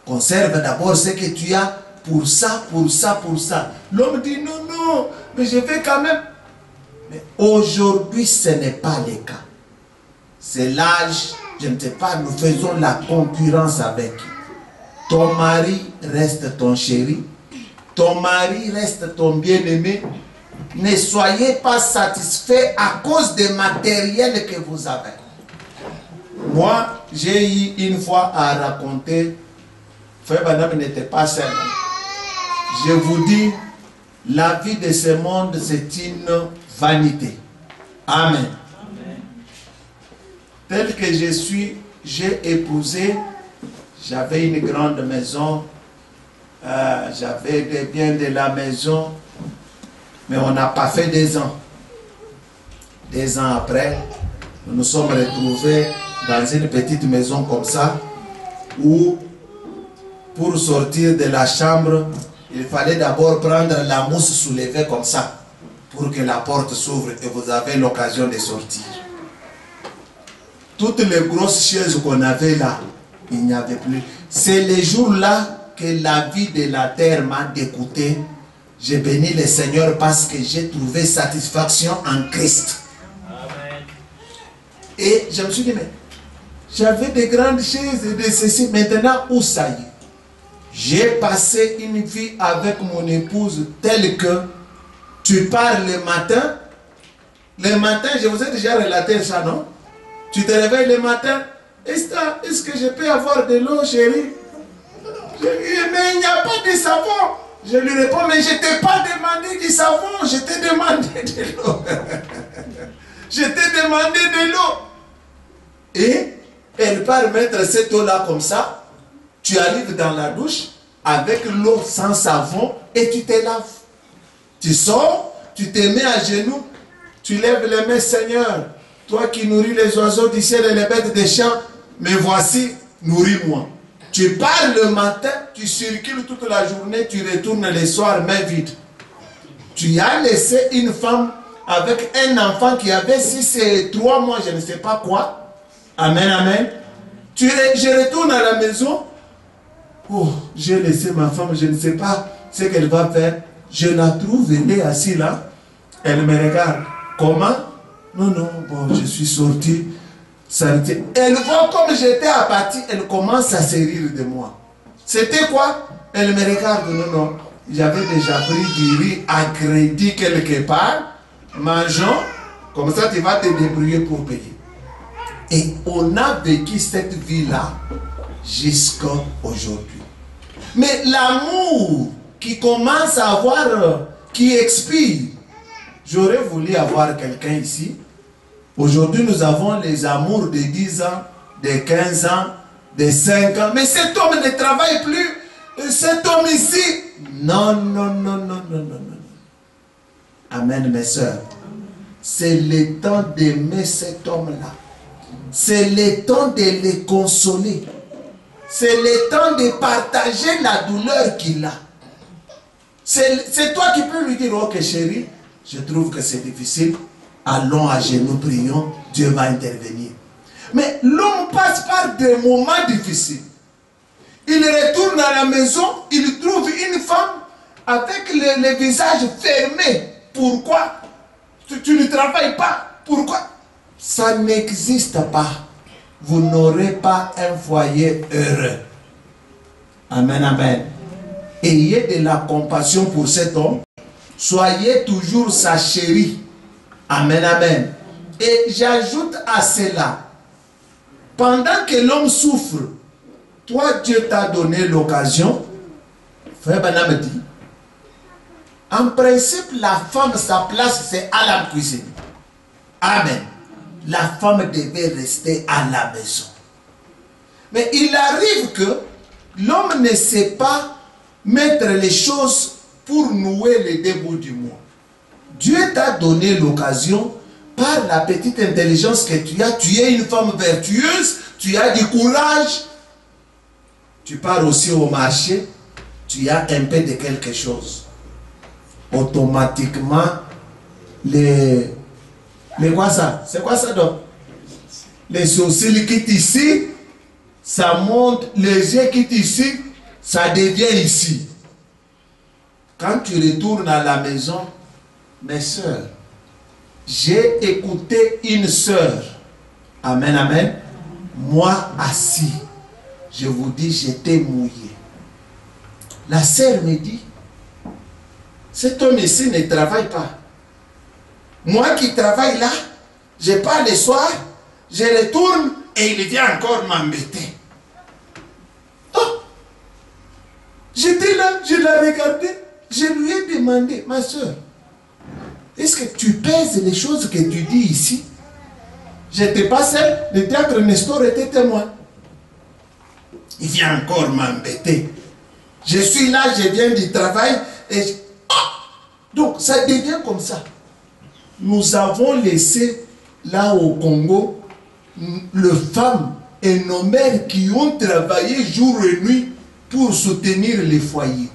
Conserve d'abord ce que tu as pour ça, pour ça, pour ça. L'homme dit, non, non, mais je vais quand même. Mais aujourd'hui, ce n'est pas le cas. C'est l'âge, je ne sais pas, nous faisons la concurrence avec. Ton mari reste ton chéri. Ton mari reste ton bien-aimé. Ne soyez pas satisfait à cause des matériels que vous avez. Moi, j'ai eu une fois à raconter, frère Branham n'était pas seul. Je vous dis, la vie de ce monde, c'est une vanité. Amen. Tel que je suis, j'ai épousé, j'avais une grande maison, j'avais des biens de la maison, mais on n'a pas fait 2 ans. 2 ans après, nous nous sommes retrouvés dans une petite maison comme ça, où pour sortir de la chambre, il fallait d'abord prendre la mousse soulevée comme ça, pour que la porte s'ouvre et vous avez l'occasion de sortir. Toutes les grosses chaises qu'on avait là, il n'y avait plus. C'est les jours-là que la vie de la terre m'a dégoûté. J'ai béni le Seigneur parce que j'ai trouvé satisfaction en Christ. Amen. Et je me suis dit, mais j'avais des grandes chaises et de ceci. Maintenant, où ça y est? J'ai passé une vie avec mon épouse telle que tu pars le matin. Le matin, je vous ai déjà relaté ça, non? Tu te réveilles le matin. Est-ce que je peux avoir de l'eau, chérie? Je lui dis, mais il n'y a pas de savon. Je lui réponds, mais je ne t'ai pas demandé du savon, je t'ai demandé de l'eau. Je t'ai demandé de l'eau. Et elle part mettre cette eau-là comme ça. Tu arrives dans la douche avec l'eau sans savon et tu te laves. Tu sors, tu te mets à genoux, tu lèves les mains, Seigneur. Toi qui nourris les oiseaux du ciel et les bêtes des champs, mais voici, nourris-moi. Tu pars le matin, tu circules toute la journée, tu retournes le soir, main vide. Tu as laissé une femme avec un enfant qui avait 6 et 3 mois, je ne sais pas quoi. Amen, amen. Je retourne à la maison. Oh, j'ai laissé ma femme, je ne sais pas ce qu'elle va faire. Je la trouve, elle est assise là. Elle me regarde. Comment? Non, non, bon, je suis sorti. Elle voit comme j'étais abattu, elle commence à se rire de moi. C'était quoi? Elle me regarde, non, non. J'avais déjà pris du riz à crédit quelque part. Mangeons, comme ça tu vas te débrouiller pour payer. Et on a vécu cette vie-là jusqu'à aujourd'hui. Mais l'amour qui commence à avoir, qui expire, j'aurais voulu avoir quelqu'un ici. Aujourd'hui, nous avons les amours de 10 ans, de 15 ans, de 5 ans. Mais cet homme ne travaille plus. Cet homme ici. Non, non, non, non, non, non, non. Amen, mes soeurs. C'est le temps d'aimer cet homme-là. C'est le temps de le consoler. C'est le temps de partager la douleur qu'il a. C'est toi qui peux lui dire, ok chérie, je trouve que c'est difficile. Allons à genoux, prions, Dieu va intervenir. Mais l'homme passe par des moments difficiles. Il retourne à la maison, il trouve une femme, avec le visage fermé. Pourquoi? Tu ne travailles pas. Pourquoi? Ça n'existe pas. Vous n'aurez pas un foyer heureux. Amen, amen. Ayez de la compassion pour cet homme. Soyez toujours sa chérie. Amen, amen. Et j'ajoute à cela, pendant que l'homme souffre, toi, Dieu t'a donné l'occasion. Frère Banam dit, en principe, la femme, sa place, c'est à la cuisine. Amen. La femme devait rester à la maison. Mais il arrive que l'homme ne sait pas mettre les choses pour nouer les deux bouts du mois. Dieu t'a donné l'occasion, par la petite intelligence que tu as, tu es une femme vertueuse, tu as du courage, tu pars aussi au marché, tu as un peu de quelque chose. Automatiquement, les quoi ça? C'est quoi ça donc? Les sourcils quittent ici, ça monte, les yeux quittent ici, ça devient ici. Quand tu retournes à la maison, mes soeurs, j'ai écouté une sœur, amen, amen, moi assis, je vous dis, j'étais mouillé. La sœur me dit, cet homme ici ne travaille pas. Moi qui travaille là, je pars le soir, je retourne et il vient encore m'embêter. Oh! J'étais là, je l'ai regardé, je lui ai demandé, ma soeur, est-ce que tu pèses les choses que tu dis ici? Je n'étais pas seul, le théâtre Nestor était témoin. Il vient encore m'embêter. Je suis là, je viens du travail et donc ça devient comme ça. Nous avons laissé là au Congo les femmes et nos mères qui ont travaillé jour et nuit pour soutenir les foyers.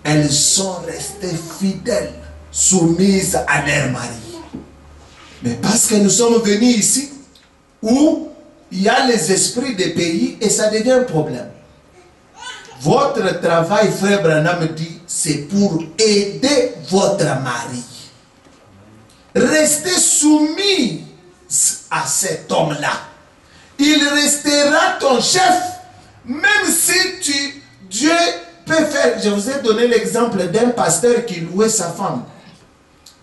Elles sont restées fidèles, soumises à leur mari. Mais parce que nous sommes venus ici où il y a les esprits des pays et ça devient un problème. Votre travail, frère Branham dit, c'est pour aider votre mari. Restez soumis à cet homme-là. Il restera ton chef, même si Dieu peut faire. Je vous ai donné l'exemple d'un pasteur qui louait sa femme.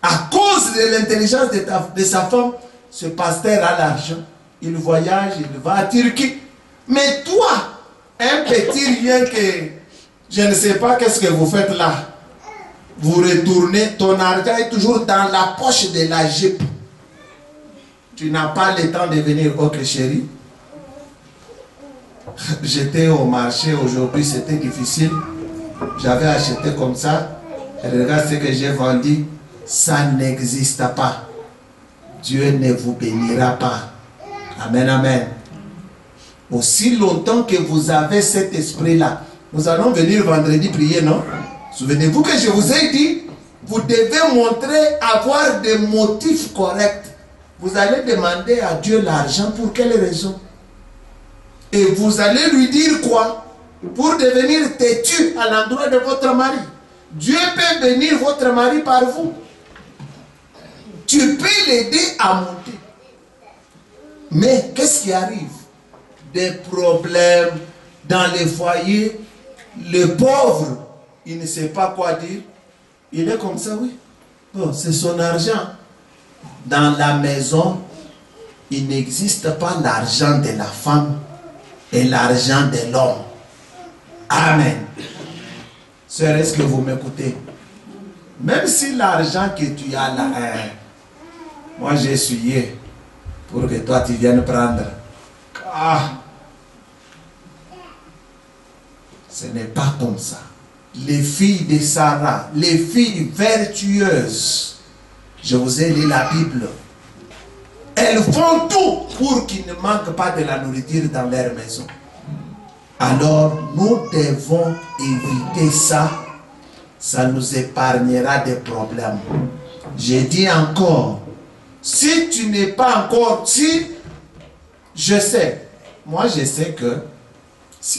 À cause de l'intelligence de sa femme, ce pasteur a l'argent. Il voyage, il va à Turquie. Mais toi, un petit rien que je ne sais pas qu'est-ce que vous faites là. Vous retournez, ton argent est toujours dans la poche de la Jeep. Tu n'as pas le temps de venir. Ok chérie, j'étais au marché aujourd'hui, c'était difficile. J'avais acheté comme ça. Regarde ce que j'ai vendu. Ça n'existe pas. Dieu ne vous bénira pas. Amen, amen. Aussi longtemps que vous avez cet esprit-là, nous allons venir vendredi prier, non? Souvenez-vous que je vous ai dit, vous devez montrer avoir des motifs corrects. Vous allez demander à Dieu l'argent pour quelle raison? Et vous allez lui dire quoi? Pour devenir têtu à l'endroit de votre mari. Dieu peut bénir votre mari par vous. Tu peux l'aider à monter. Mais qu'est-ce qui arrive? Des problèmes dans les foyers. Le pauvre, il ne sait pas quoi dire. Il est comme ça, oui. Bon, c'est son argent. Dans la maison, il n'existe pas l'argent de la femme et l'argent de l'homme. Amen. Sœur, est-ce que vous m'écoutez? Même si l'argent que tu as là, moi j'ai essuyé pour que toi tu viennes prendre. Ah, ce n'est pas comme ça. Les filles de Sarah, les filles vertueuses, je vous ai lu la Bible, elles font tout pour qu'il ne manque pas de la nourriture dans leur maison. Alors nous devons éviter ça. Ça nous épargnera des problèmes. J'ai dit encore, si tu n'es pas encore, si je sais, moi je sais que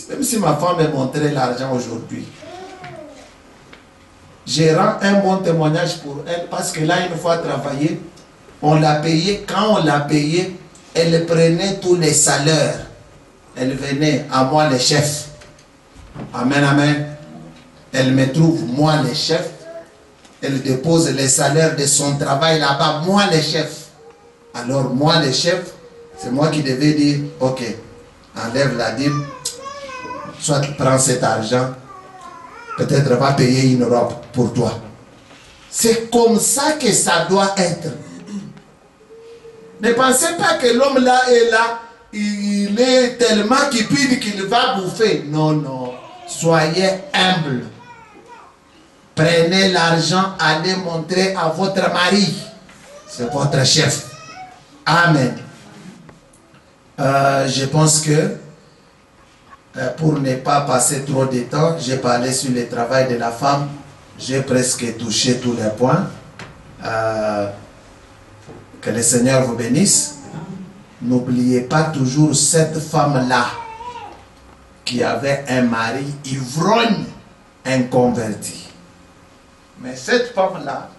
même si ma femme me montrait l'argent aujourd'hui, je rends un bon témoignage pour elle parce que là, une fois travaillé, on l'a payé. Quand on l'a payé, elle prenait tous les salaires. Elle venait à moi, le chef. Amen, amen. Elle me trouve, moi, le chef. Elle dépose les salaires de son travail là-bas, moi, le chef. Alors, moi, le chef, c'est moi qui devais dire, ok, enlève la dîme, soit prends cet argent, peut-être va payer une robe pour toi. C'est comme ça que ça doit être. Ne pensez pas que l'homme là est là, il est tellement cupide qu'il va bouffer. Non, non. Soyez humble. Prenez l'argent, allez montrer à votre mari. C'est votre chef. Amen. Je pense que pour ne pas passer trop de temps, j'ai parlé sur le travail de la femme. J'ai presque touché tous les points. Que le Seigneur vous bénisse. N'oubliez pas toujours cette femme-là qui avait un mari ivrogne inconverti. Mais cette femme-là,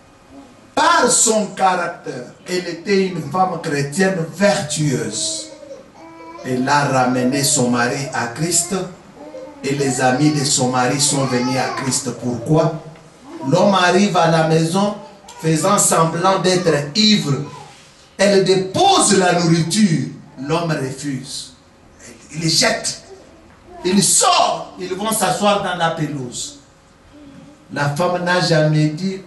par son caractère, elle était une femme chrétienne vertueuse. Elle a ramené son mari à Christ et les amis de son mari sont venus à Christ. Pourquoi? L'homme arrive à la maison faisant semblant d'être ivre. Elle dépose la nourriture. L'homme refuse. Il jette. Il sort. Ils vont s'asseoir dans la pelouse. La femme n'a jamais dit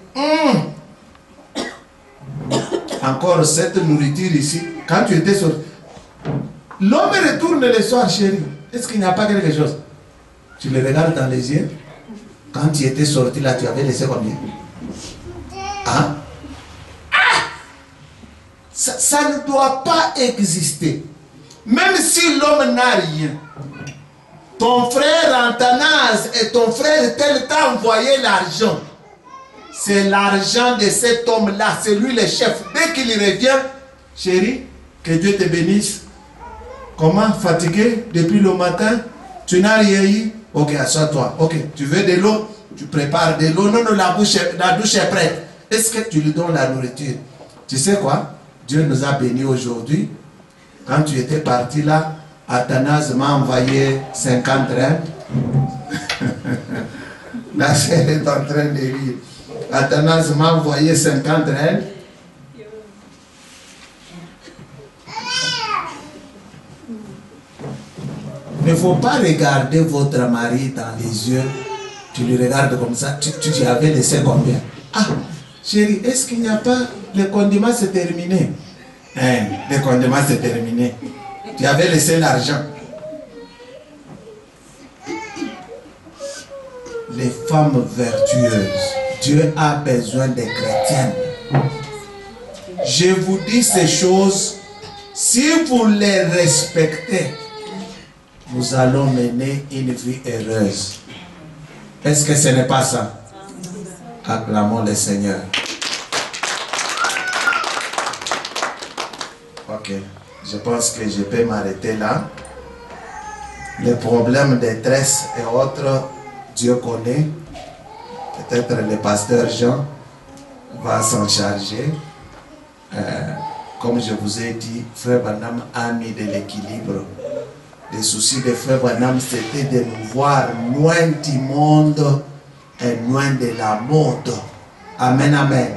encore cette nourriture ici. Quand tu étais sorti, l'homme retourne le soir, chérie. Est-ce qu'il n'y a pas quelque chose? Tu le regardes dans les yeux. Quand tu étais sorti là, tu avais laissé combien? Hein? Ça ne doit pas exister. Même si l'homme n'a rien. Ton frère Antanas et ton frère tel t'a envoyé l'argent. C'est l'argent de cet homme-là. C'est lui le chef. Dès qu'il revient, chérie, que Dieu te bénisse. Comment? Fatigué depuis le matin? Tu n'as rien eu? Ok, assois-toi. Ok, tu veux de l'eau? Tu prépares de l'eau. Non, non, la douche est prête. Est-ce que tu lui donnes la nourriture? Tu sais quoi? Dieu nous a bénis aujourd'hui. Quand tu étais parti là, Athanas m'a envoyé 50 reines. La sœur est en train de rire. Athanas m'a envoyé 50 reines. Il ne faut pas regarder votre mari dans les yeux. Tu le regardes comme ça. Tu avais laissé combien? Ah, chérie, est-ce qu'il n'y a pas... Le condiment c'est terminé. Hein, le condiment c'est terminé. Tu avais laissé l'argent. Les femmes vertueuses. Dieu a besoin des chrétiennes. Je vous dis ces choses. Si vous les respectez, nous allons mener une vie heureuse. Est-ce que ce n'est pas ça? Acclamons le Seigneur. Ok, je pense que je peux m'arrêter là. Les problèmes de détresse et autres, Dieu connaît. Peut-être le pasteur Jean va s'en charger. Comme je vous ai dit, Frère Branham a mis de l'équilibre. Les soucis de Frère Branham, c'était de nous voir loin du monde et loin de la mode. Amen, amen.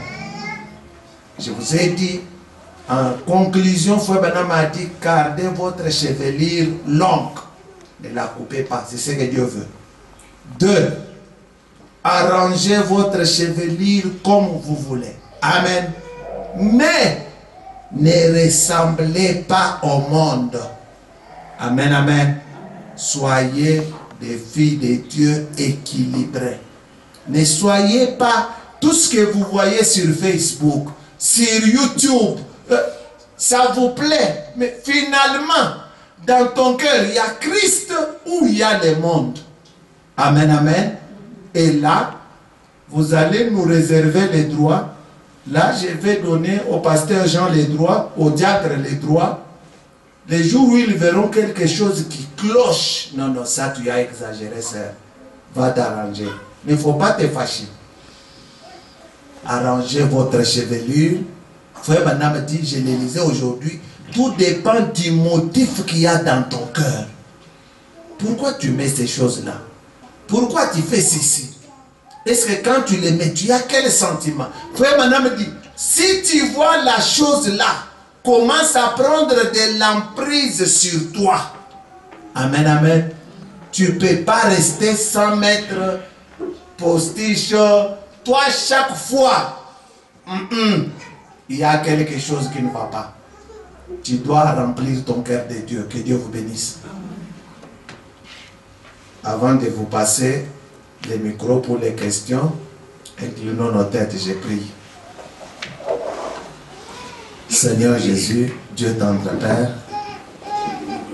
Je vous ai dit, en conclusion, Frère Branham a dit, gardez votre chevelure longue. Ne la coupez pas, c'est ce que Dieu veut. 2. Arrangez votre chevelure comme vous voulez. Amen. Mais ne ressemblez pas au monde. Amen, amen. Soyez des filles de Dieu équilibrées. Ne soyez pas tout ce que vous voyez sur Facebook, sur YouTube. Ça vous plaît. Mais finalement, dans ton cœur, il y a Christ ou il y a le monde. Amen, amen. Et là, vous allez nous réserver les droits. Là, je vais donner au pasteur Jean les droits, au diacre les droits. Les jours où ils verront quelque chose qui cloche. Non, non, ça tu as exagéré, sœur. Va t'arranger. Il ne faut pas te fâcher. arranger votre chevelure. Frère Branham dit, je le lisais aujourd'hui, tout dépend du motif qu'il y a dans ton cœur. Pourquoi tu mets ces choses-là? Pourquoi tu fais ceci? Est-ce que quand tu les mets, tu as quel sentiment? Frère Branham dit, si tu vois la chose là, commence à prendre de l'emprise sur toi. Amen, amen. Tu ne peux pas rester sans mettre postiche. Toi, chaque fois, il y a quelque chose qui ne va pas. Tu dois remplir ton cœur de Dieu. Que Dieu vous bénisse. Avant de vous passer le micro pour les questions, inclinons nos têtes, je prie. Seigneur Jésus, Dieu tendre Père,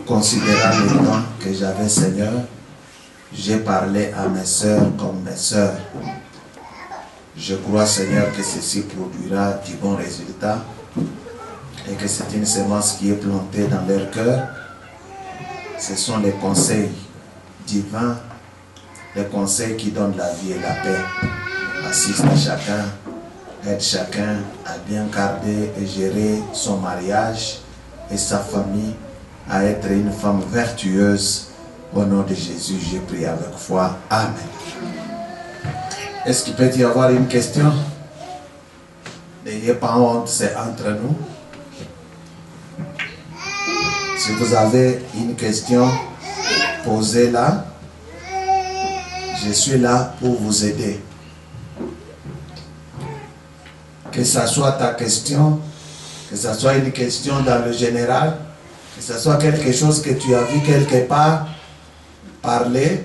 considérant le temps que j'avais, Seigneur, j'ai parlé à mes sœurs comme mes sœurs. Je crois, Seigneur, que ceci produira du bon résultat et que c'est une semence qui est plantée dans leur cœur. Ce sont les conseils divins, les conseils qui donnent la vie et la paix. Assiste à chacun, aide chacun à bien garder et gérer son mariage et sa famille, à être une femme vertueuse. Au nom de Jésus, j'ai prié avec foi. Amen. Est-ce qu'il peut y avoir une question? N'ayez pas honte, c'est entre nous. Si vous avez une question, posez-la. Je suis là pour vous aider. Que ce soit ta question, que ce soit une question dans le général, que ce soit quelque chose que tu as vu quelque part, parler.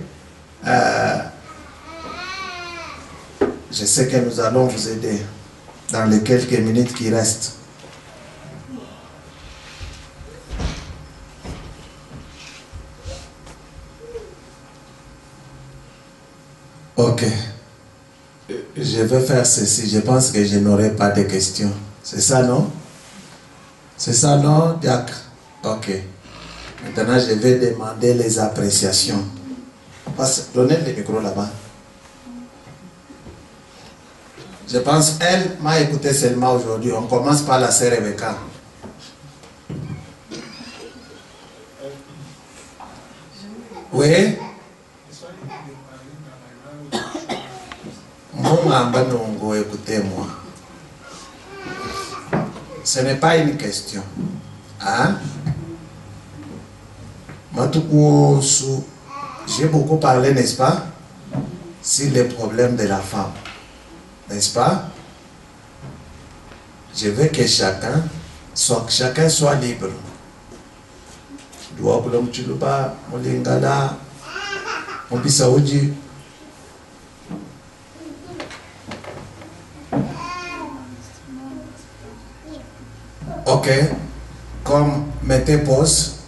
Je sais que nous allons vous aider dans les quelques minutes qui restent. Ok. Je vais faire ceci. Je pense que je n'aurai pas de questions. C'est ça, non? C'est ça, non, Diacre? Ok. Maintenant, je vais demander les appréciations. Donnez le micro là-bas. Je pense qu'elle m'a écouté seulement aujourd'hui. On commence par la sœur Rebecca. Oui? Écoutez-moi. Ce n'est pas une question. Hein? J'ai beaucoup parlé, n'est-ce pas, sur les problèmes de la femme. N'est-ce pas? Je veux que chacun soit libre. Ok. Comme mettez pause.